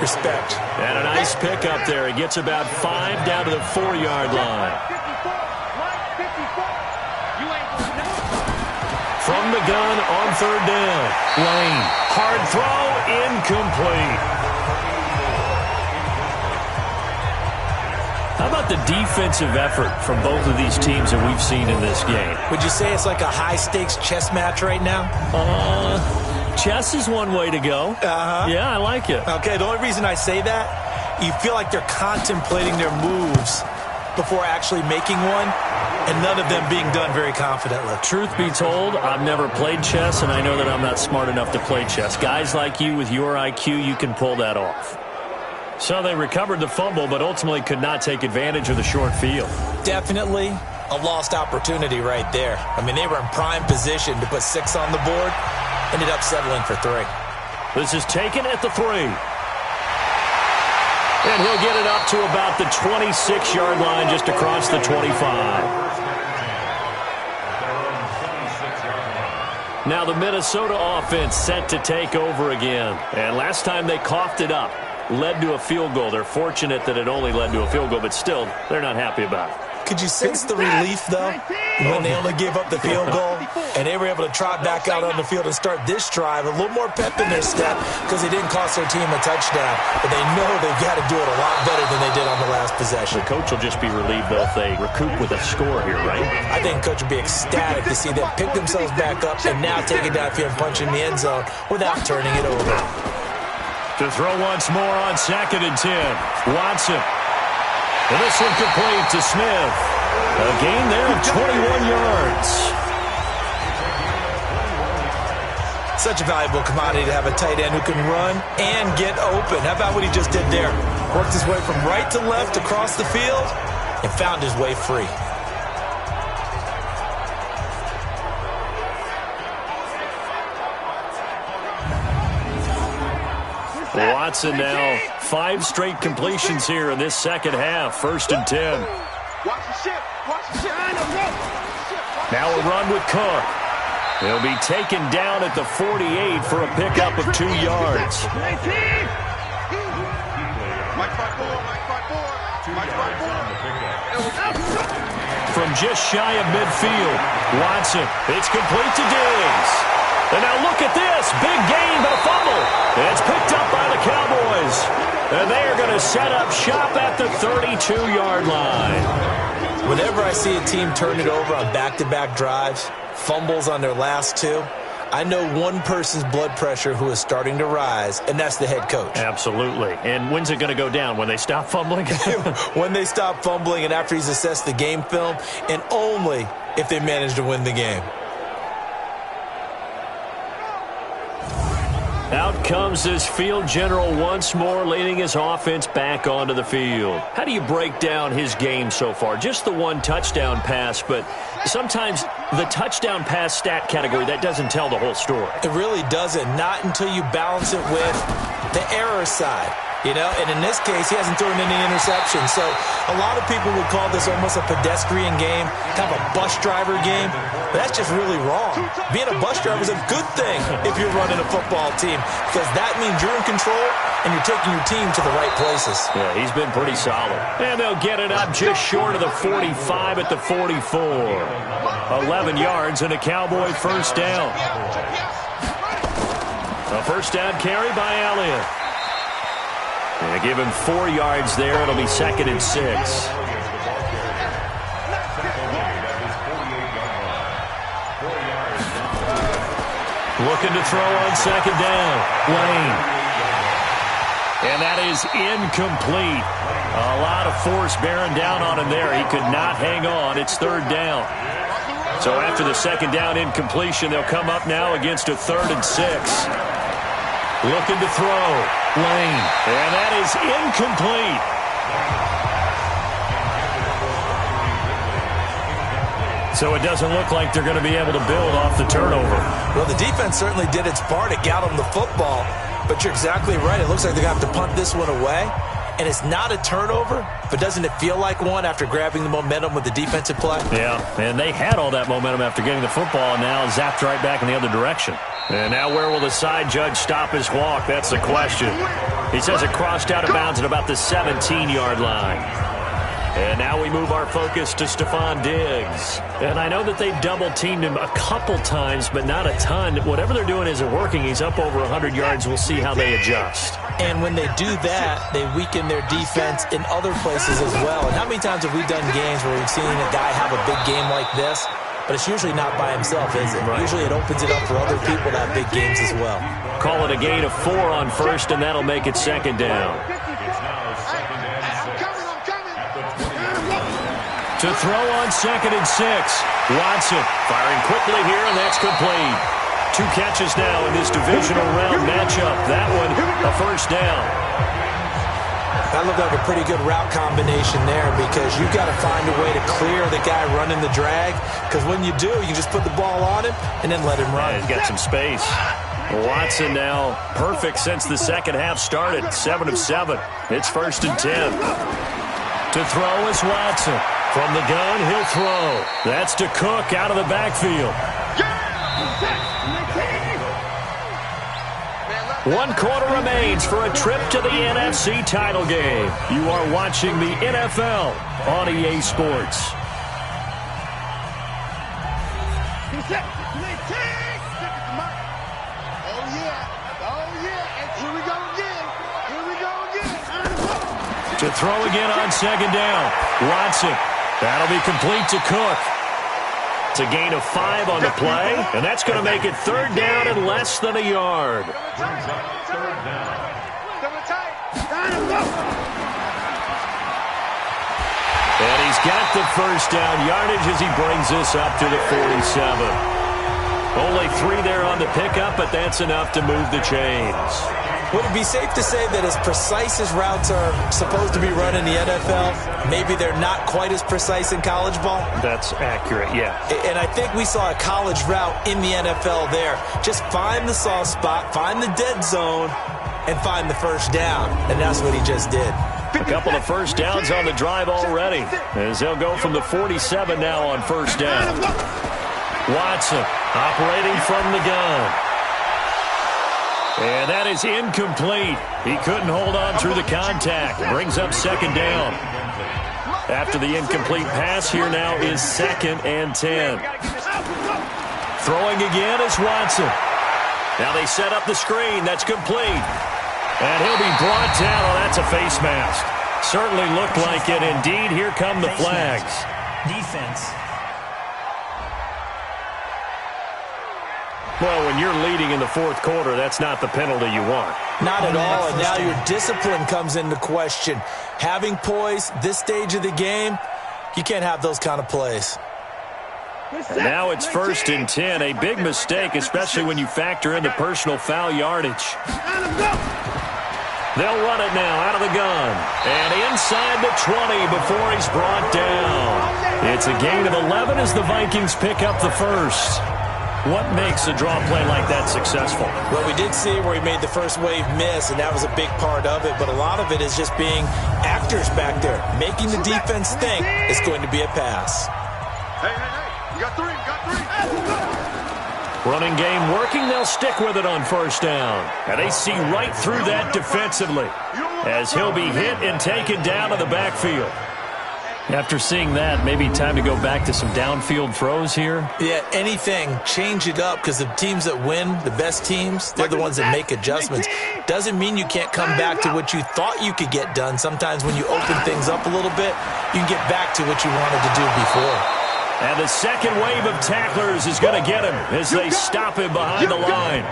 Respect. And a nice pickup there. He gets about 5 down to the 4-yard line. From the gun on 3rd down. Lane. Hard throw. Incomplete. How about the defensive effort from both of these teams that we've seen in this game? Would you say it's like a high-stakes chess match right now? Chess is one way to go. Yeah, I like it. Okay, the only reason I say that, you feel like they're contemplating their moves before actually making one, and none of them being done very confidently. Truth be told, I've never played chess, and I know that I'm not smart enough to play chess. Guys like you with your IQ, you can pull that off. So they recovered the fumble, but ultimately could not take advantage of the short field. Definitely a lost opportunity right there. I mean, they were in prime position to put 6 on the board. Ended up settling for 3. This is taken at the 3. And he'll get it up to about the 26-yard line, just across the 25. Now the Minnesota offense set to take over again. And last time they coughed it up, led to a field goal. They're fortunate that it only led to a field goal, but still, they're not happy about it. Could you sense the relief, though, when they only gave up the field goal and they were able to trot back out on the field and start this drive? A little more pep in their step because they didn't cost their team a touchdown, but they know they've got to do it a lot better than they did on the last possession. The coach will just be relieved, though, if they recoup with a score here, right? I think coach will be ecstatic to see them pick themselves back up and now take it downfield and punch in the end zone without turning it over. To throw once more on 2nd and 10. Watson. And this one complete to Smith. A gain there of 21 yards. Such a valuable commodity to have a tight end who can run and get open. How about what he just did there? Worked his way from right to left across the field and found his way free. Watson now 5 straight completions here in this second half. 1st and 10. Watch the ship. Watch the ship. Now a run with Cook. He'll be taken down at the 48 for a pickup of 2 yards. From just shy of midfield, Watson. It's complete to Diggs. And now look at this. Big gain, but a fumble. It's picked up by the Cowboys. And they are going to set up shop at the 32-yard line. Whenever I see a team turn it over on back-to-back drives, fumbles on their last 2, I know one person's blood pressure who is starting to rise, and that's the head coach. Absolutely. And when's it going to go down? When they stop fumbling? When they stop fumbling and after he's assessed the game film, and only if they manage to win the game. Out comes this field general once more, leading his offense back onto the field. How do you break down his game so far? Just the 1 touchdown pass, but sometimes the touchdown pass stat category, that doesn't tell the whole story. It really doesn't. Not until you balance it with the error side. You know, and in this case, he hasn't thrown any interceptions. So a lot of people would call this almost a pedestrian game, kind of a bus driver game. But that's just really wrong. Being a bus driver is a good thing if you're running a football team, because that means you're in control and you're taking your team to the right places. Yeah, he's been pretty solid. And they'll get it up just short of the 45 at the 44. 11 yards and a Cowboy first down. A first down carry by Elliott. They give him 4 yards there. It'll be 2nd and 6. Looking to throw on 2nd down. Lane. And that is incomplete. A lot of force bearing down on him there. He could not hang on. It's 3rd down. So after the 2nd down incompletion, they'll come up now against a 3rd and 6. Looking to throw. Lane. And that is incomplete. So it doesn't look like they're going to be able to build off the turnover. Well, the defense certainly did its part. It got them the football. But you're exactly right. It looks like they're going to have to punt this one away. And it's not a turnover, but doesn't it feel like one after grabbing the momentum with the defensive play? Yeah, and they had all that momentum after getting the football, and now zapped right back in the other direction. And now where will the side judge stop his walk? That's the question. He says it crossed out of bounds at about the 17-yard line. And now we move our focus to Stephon Diggs. And I know that they double-teamed him a couple times, but not a ton. Whatever they're doing isn't working. He's up over 100 yards. We'll see how they adjust. And when they do that, they weaken their defense in other places as well. And how many times have we done games where we've seen a guy have a big game like this? But it's usually not by himself, is it? Right. Usually it opens it up for other people to have big games as well. Call it a gain of 4 on 1st, and that'll make it 2nd down. To throw on 2nd and 6. Watson firing quickly here, and that's complete. 2 catches now in this divisional round matchup. That one, a first down. That looked like a pretty good route combination there, because you've got to find a way to clear the guy running the drag, because when you do, you just put the ball on him and then let him run. Yeah, he's got some space. Watson now perfect since the second half started. 7 of 7. It's 1st and 10. To throw is Watson. From the gun, he'll throw. That's to Cook out of the backfield. 1 quarter remains for a trip to the NFC title game. You are watching the NFL on EA Sports. To throw again on 2nd down. Watson. That'll be complete to Cook. It's a gain of 5 on the play, and that's going to make it 3rd down and less than a yard. And he's got the first down yardage as he brings this up to the 47. Only 3 there on the pickup, but that's enough to move the chains. Would it be safe to say that as precise as routes are supposed to be run in the NFL, maybe they're not quite as precise in college ball? That's accurate, yeah. And I think we saw a college route in the NFL there. Just find the soft spot, find the dead zone, and find the first down. And that's what he just did. A couple of first downs on the drive already, as they'll go from the 47 now on first down. Watson operating from the gun. And that is incomplete. He couldn't hold on through the contact. Brings up second down. After the incomplete pass, here now is 2nd and 10. Throwing again is Watson. Now they set up the screen. That's complete. And he'll be brought down. Oh, that's a face mask. Certainly looked like it. Indeed, here come the flags. Defense. Well, when you're leading in the 4th quarter, that's not the penalty you want. Not at all, and now your discipline comes into question. Having poise this stage of the game, you can't have those kind of plays. And now it's 1st and 10. A big mistake, especially when you factor in the personal foul yardage. They'll run it now out of the gun. And inside the 20 before he's brought down. It's a gain of 11 as the Vikings pick up the first. What makes a draw play like that successful? Well, we did see where he made the first wave miss, and that was a big part of it. But a lot of it is just being actors back there, making the defense think it's going to be a pass. Hey, you got 3, Running game working, they'll stick with it on first down. And they see right through that defensively as he'll be hit and taken down to the backfield. After seeing that, maybe time to go back to some downfield throws here. Yeah, anything. Change it up, because the teams that win, the best teams, they're the ones that make adjustments. Doesn't mean you can't come back to what you thought you could get done. Sometimes when you open things up a little bit, you can get back to what you wanted to do before. And the second wave of tacklers is going to get him as they stop him behind the line.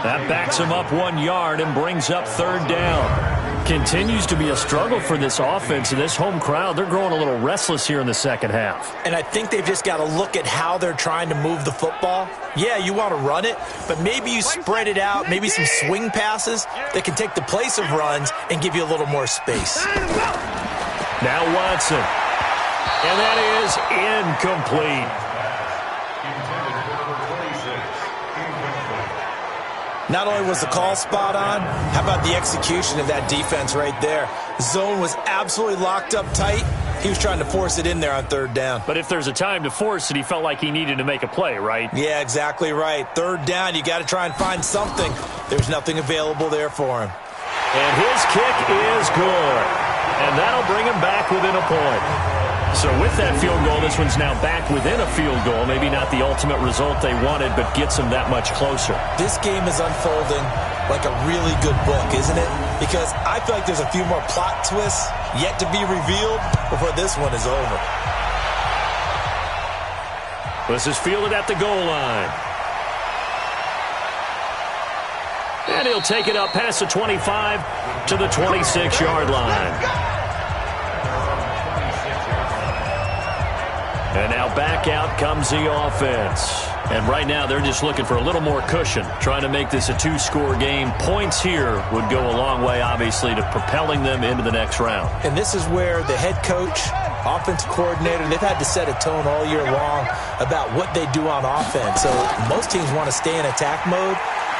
That backs him up 1 yard and brings up 3rd down. Continues to be a struggle for this offense, and this home crowd, they're growing a little restless here in the second half. And I think they've just got to look at how they're trying to move the football. Yeah, you want to run it, but maybe you spread it out, maybe some swing passes that can take the place of runs and give you a little more space. Now Watson. And that is incomplete. Not only was the call spot on, how about the execution of that defense right there? Zone was absolutely locked up tight. He was trying to force it in there on 3rd down. But if there's a time to force it, he felt like he needed to make a play, right? Yeah, exactly right. 3rd down, you got to try and find something. There's nothing available there for him. And his kick is good. And that'll bring him back within a point. So with that field goal, this one's now back within a field goal. Maybe not the ultimate result they wanted, but gets them that much closer. This game is unfolding like a really good book, isn't it? Because I feel like there's a few more plot twists yet to be revealed before this one is over. This is fielded at the goal line. And he'll take it up past the 25 to the 26-yard line. And now back out comes the offense. And right now they're just looking for a little more cushion, trying to make this a 2-score game. Points here would go a long way, obviously, to propelling them into the next round. And this is where the head coach, offensive coordinator, they've had to set a tone all year long about what they do on offense. So most teams want to stay in attack mode,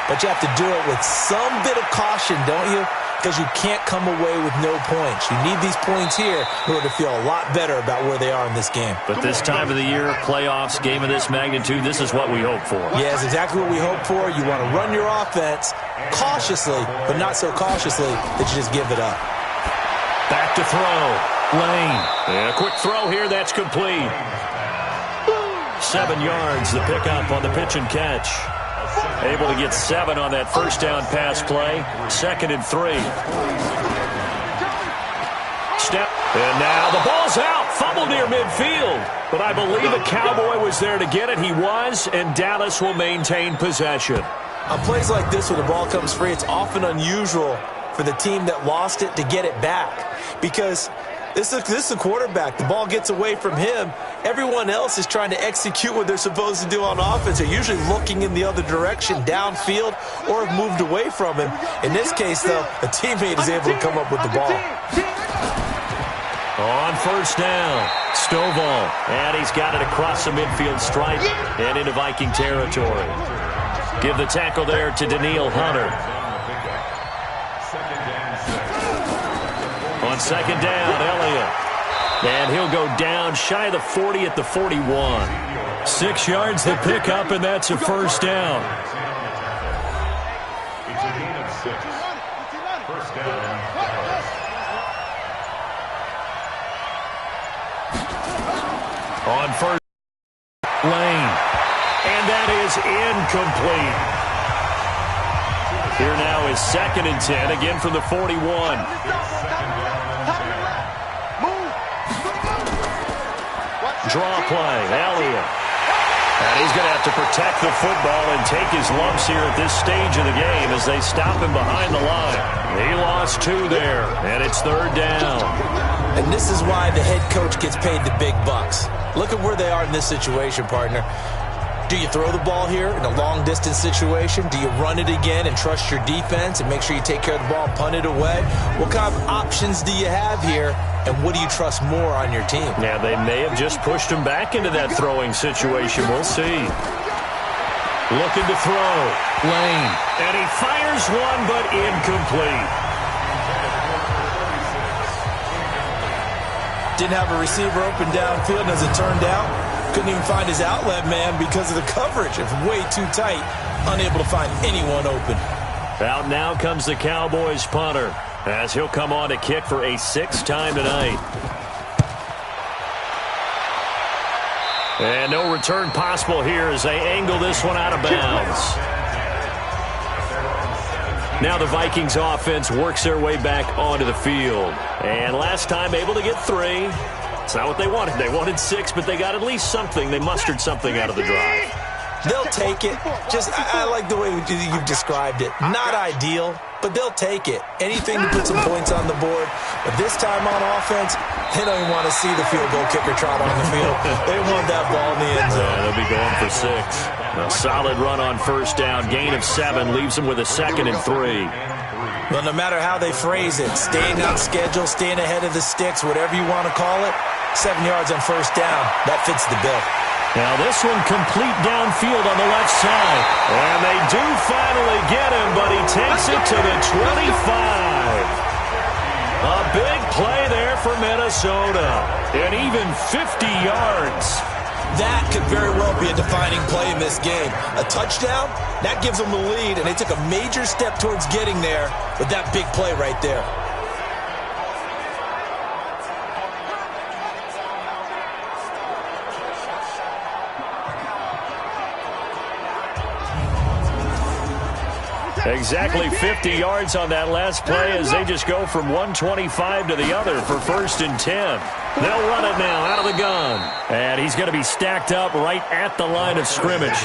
but you have to do it with some bit of caution, don't you? Because you can't come away with no points. You need these points here in order to feel a lot better about where they are in this game. But this time of the year, playoffs, game of this magnitude, this is what we hope for. Yeah, it's exactly what we hope for. You want to run your offense cautiously, but not so cautiously that you just give it up. Back to throw. Lane. And a quick throw here. That's complete. 7 yards, the pickup on the pitch and catch. Able to get 7 on that first down pass play. 2nd and 3. Step. And now the ball's out. Fumble near midfield. But I believe a Cowboy was there to get it. He was, and Dallas will maintain possession. On plays like this where the ball comes free, it's often unusual for the team that lost it to get it back. Because This is a quarterback. The ball gets away from him. Everyone else is trying to execute what they're supposed to do on offense. They're usually looking in the other direction, downfield, or have moved away from him. In this case, though, a teammate is able to come up with the ball. On first down, Stovall. And he's got it across the midfield stripe and into Viking territory. Give the tackle there to Daniil Hunter. On second down, Elliott. And he'll go down shy of the 40 at the 41. 6 yards to pick up, and that's a first down. It's a gain of 6. First down. On first, Lane. And that is incomplete. Here now is 2nd and 10, again from the 41. Draw play, Elliott. And he's going to have to protect the football and take his lumps here at this stage of the game as they stop him behind the line. He lost 2 there, and it's 3rd down. And this is why the head coach gets paid the big bucks. Look at where they are in this situation, partner. Do you throw the ball here in a long-distance situation? Do you run it again and trust your defense and make sure you take care of the ball and punt it away? What kind of options do you have here, and what do you trust more on your team? Yeah, they may have just pushed him back into that throwing situation. We'll see. Looking to throw. Lane. And he fires one, but incomplete. Didn't have a receiver open downfield, and as it turned out, couldn't even find his outlet man because of the coverage. It's way too tight, unable to find anyone open. Out now comes the Cowboys punter as he'll come on to kick for a 6th time tonight. And no return possible here as they angle this one out of bounds. Now the Vikings offense works their way back onto the field. And last time able to get 3. It's not what they wanted. They wanted 6, but they got at least something. They mustered something out of the drive. They'll take it. I like the way you've described it. Not ideal, but they'll take it. Anything to put some points on the board. But this time on offense, they don't even want to see the field goal kicker trot on the field. They want that ball in the end zone. Yeah, they'll be going for 6. A solid run on first down. Gain of 7 leaves them with a 2nd and 3. Well, no matter how they phrase it, staying on schedule, staying ahead of the sticks, whatever you want to call it, 7 yards on first down, that fits the bill. Now this one complete downfield on the left side. And they do finally get him, but he takes it to the 25. A big play there for Minnesota. And even 50 yards. That could very well be a defining play in this game. A touchdown, that gives them the lead, and they took a major step towards getting there with that big play right there. Exactly 50 yards on that last play as they just go from 125 to the other for 1st and 10. They'll run it now out of the gun. And he's going to be stacked up right at the line of scrimmage.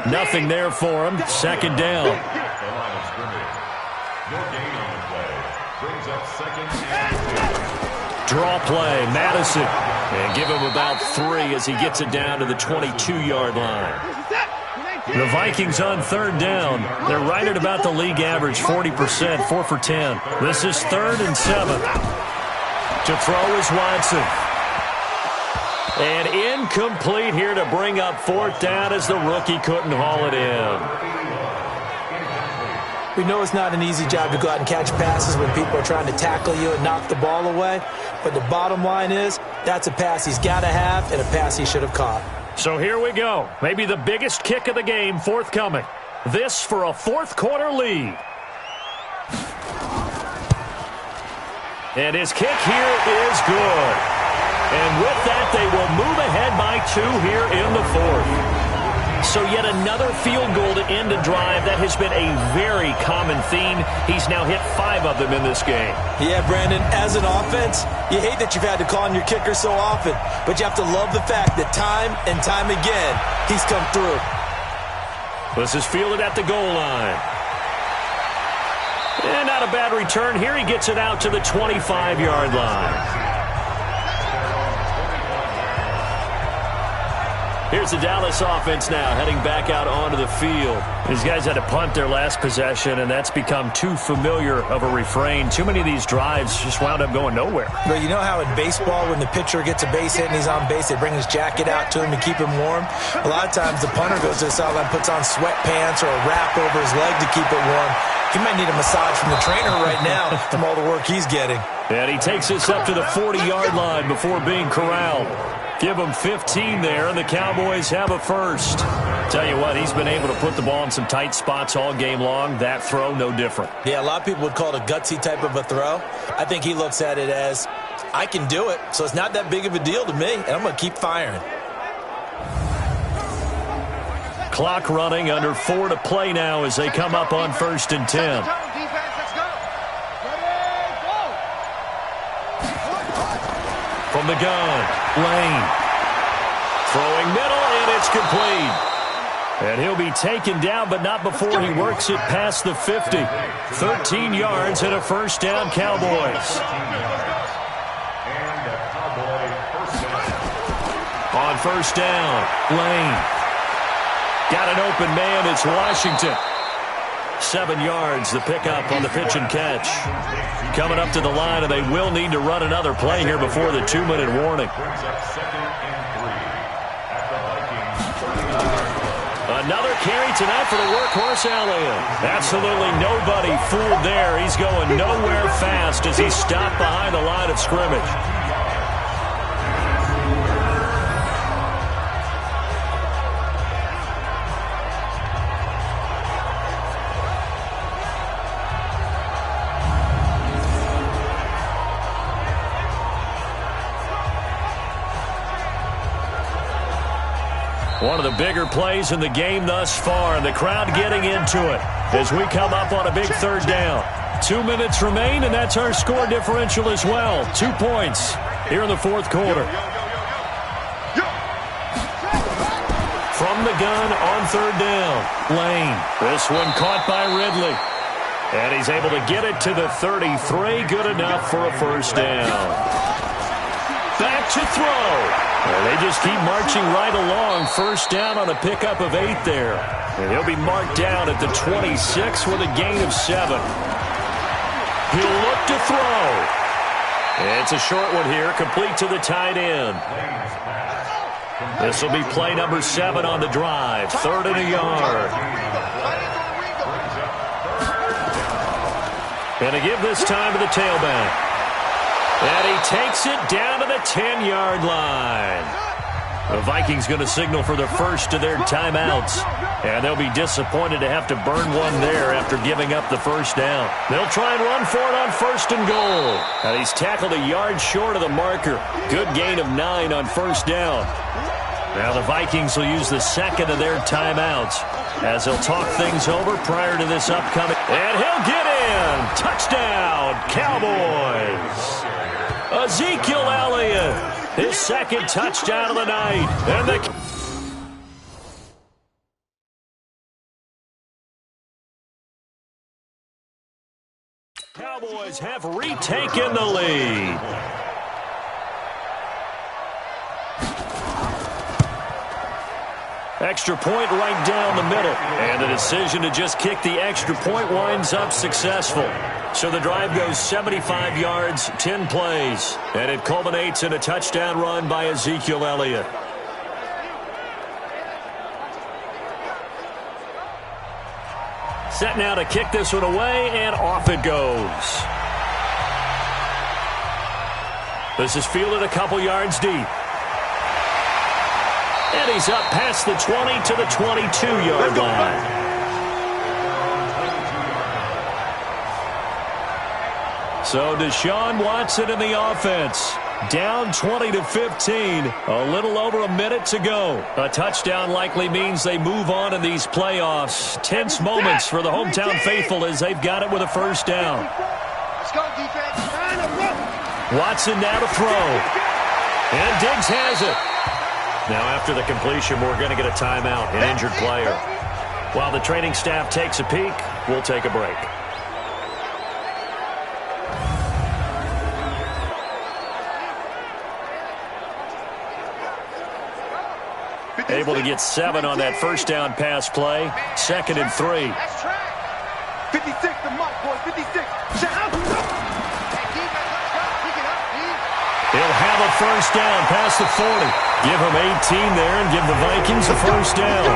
Nothing there for him. 2nd down. Draw play, Madison. And give him about 3 as he gets it down to the 22-yard line. The Vikings on 3rd down. They're right at about the league average, 40%, 4 for 10. This is 3rd and 7. To throw is Watson. And incomplete here to bring up 4th down as the rookie couldn't haul it in. We know it's not an easy job to go out and catch passes when people are trying to tackle you and knock the ball away. But the bottom line is, that's a pass he's got to have and a pass he should have caught. So here we go. Maybe the biggest kick of the game forthcoming. This for a 4th quarter lead. And his kick here is good. And with that, they will move ahead by 2 here in the 4th. So yet another field goal to end a drive. That has been a very common theme. He's now hit 5 of them in this game. Yeah, Brandon, as an offense, you hate that you've had to call on your kicker so often, but you have to love the fact that time and time again, he's come through. This is fielded at the goal line. And not a bad return here. He gets it out to the 25-yard line. Here's the Dallas offense now, heading back out onto the field. These guys had to punt their last possession, and that's become too familiar of a refrain. Too many of these drives just wound up going nowhere. Well, you know how in baseball, when the pitcher gets a base hit and he's on base, they bring his jacket out to him to keep him warm? A lot of times the punter goes to the sideline, puts on sweatpants or a wrap over his leg to keep it warm. He might need a massage from the trainer right now from all the work he's getting. And he takes us up to the 40-yard line before being corralled. Give him 15 there, and the Cowboys have a first. Tell you what, he's been able to put the ball in some tight spots all game long. That throw, no different. Yeah, a lot of people would call it a gutsy type of a throw. I think he looks at it as, I can do it, so it's not that big of a deal to me, and I'm going to keep firing. Clock running, under 4 to play now as they come up on 1st and 10. From the gun, Lane. Throwing middle, and it's complete. And he'll be taken down, but not before he works it past the 50. 13 yards and a first down, Cowboys. On first down, Lane. Got an open man, it's Washington. 7 yards, the pickup on the pitch and catch. Coming up to the line, and they will need to run another play here before the 2-minute warning. Another carry tonight for the workhorse Elliott. Absolutely nobody fooled there. He's going nowhere fast as he's stopped behind the line of scrimmage. One of the bigger plays in the game thus far, and the crowd getting into it as we come up on a big third down. 2 minutes remain, and that's our score differential as well. 2 points here in the fourth quarter. From the gun on third down, Lane. This one caught by Ridley. And he's able to get it to the 33. Good enough for a first down. Back to throw. And they just keep marching right along. First down on a pickup of 8 there. And he'll be marked down at the 26 with a gain of 7. He'll look to throw. It's a short one here, complete to the tight end. This will be play number 7 on the drive. 3rd and a yard. And to give this time to the tailback. And he takes it down to the 10-yard line. The Vikings going to signal for the first of their timeouts. And they'll be disappointed to have to burn one there after giving up the first down. They'll try and run for it on 1st and goal. And he's tackled a yard short of the marker. Good gain of 9 on first down. Now the Vikings will use the second of their timeouts as they'll talk things over prior to this upcoming. And he'll get in. Touchdown, Cowboys. Ezekiel Elliott, his second touchdown of the night. And the Cowboys have retaken the lead. Extra point right down the middle. And the decision to just kick the extra point winds up successful. So the drive goes 75 yards, 10 plays. And it culminates in a touchdown run by Ezekiel Elliott. Set now to kick this one away, and off it goes. This is fielded a couple yards deep. And he's up past the 20 to the 22-yard line. So Deshaun Watson in the offense. Down 20 to 15. A little over a minute to go. A touchdown likely means they move on in these playoffs. Tense moments for the hometown faithful as they've got it with a first down. Watson now to throw. And Diggs has it. Now after the completion, we're going to get a timeout, an injured player. While the training staff takes a peek, we'll take a break. Able to get 7 on that first down pass play. 2nd and 3. 56 to Mike, boy. 56. He'll have a first down past the 40. Give him 18 there and give the Vikings a first down.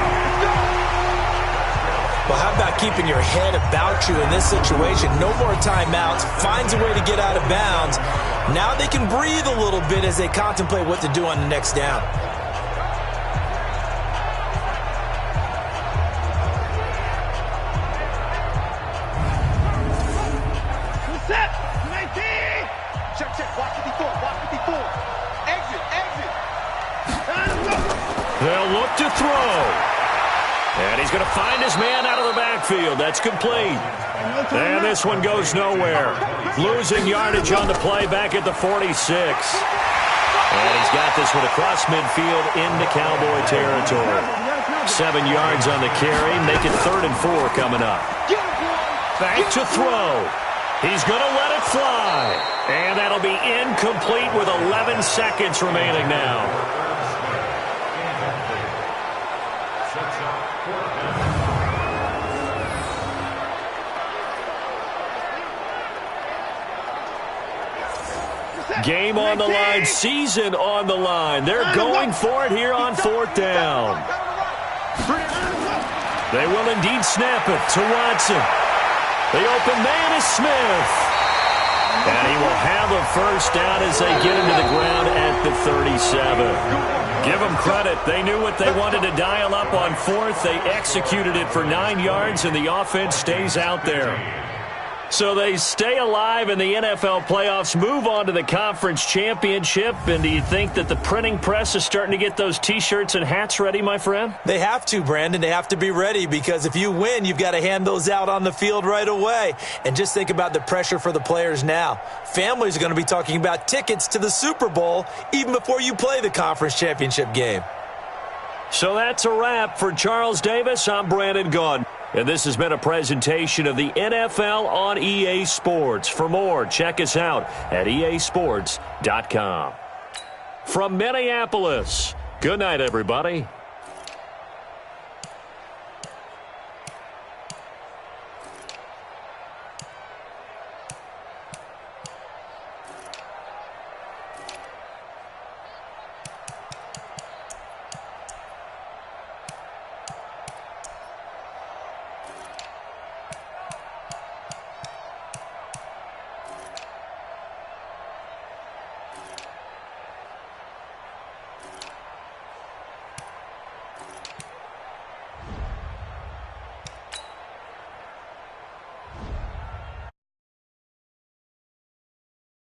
Well, how about keeping your head about you in this situation? No more timeouts. Finds a way to get out of bounds. Now they can breathe a little bit as they contemplate what to do on the next down. Check. Watch 54. Exit. They'll look to throw. And he's going to find his man out of the backfield. That's complete. And this one goes nowhere. Losing yardage on the play back at the 46. And he's got this one across midfield into Cowboy territory. 7 yards on the carry. Make it 3rd and 4 coming up. Back to throw. He's going to let it fly. And that'll be incomplete with 11 seconds remaining now. Game on the line, season on the line. They're going for it here on 4th down. They will indeed snap it to Watson. The open man is Smith. And he will have a first down as they get into the ground at the 37. Give them credit. They knew what they wanted to dial up on 4th. They executed it for 9 yards, and the offense stays out there. So they stay alive in the NFL playoffs, move on to the conference championship. And do you think that the printing press is starting to get those T-shirts and hats ready, my friend? They have to, Brandon. They have to be ready because if you win, you've got to hand those out on the field right away. And just think about the pressure for the players now. Families are going to be talking about tickets to the Super Bowl even before you play the conference championship game. So that's a wrap. For Charles Davis, I'm Brandon Gaudin. And this has been a presentation of the NFL on EA Sports. For more, check us out at easports.com. From Minneapolis, good night, everybody.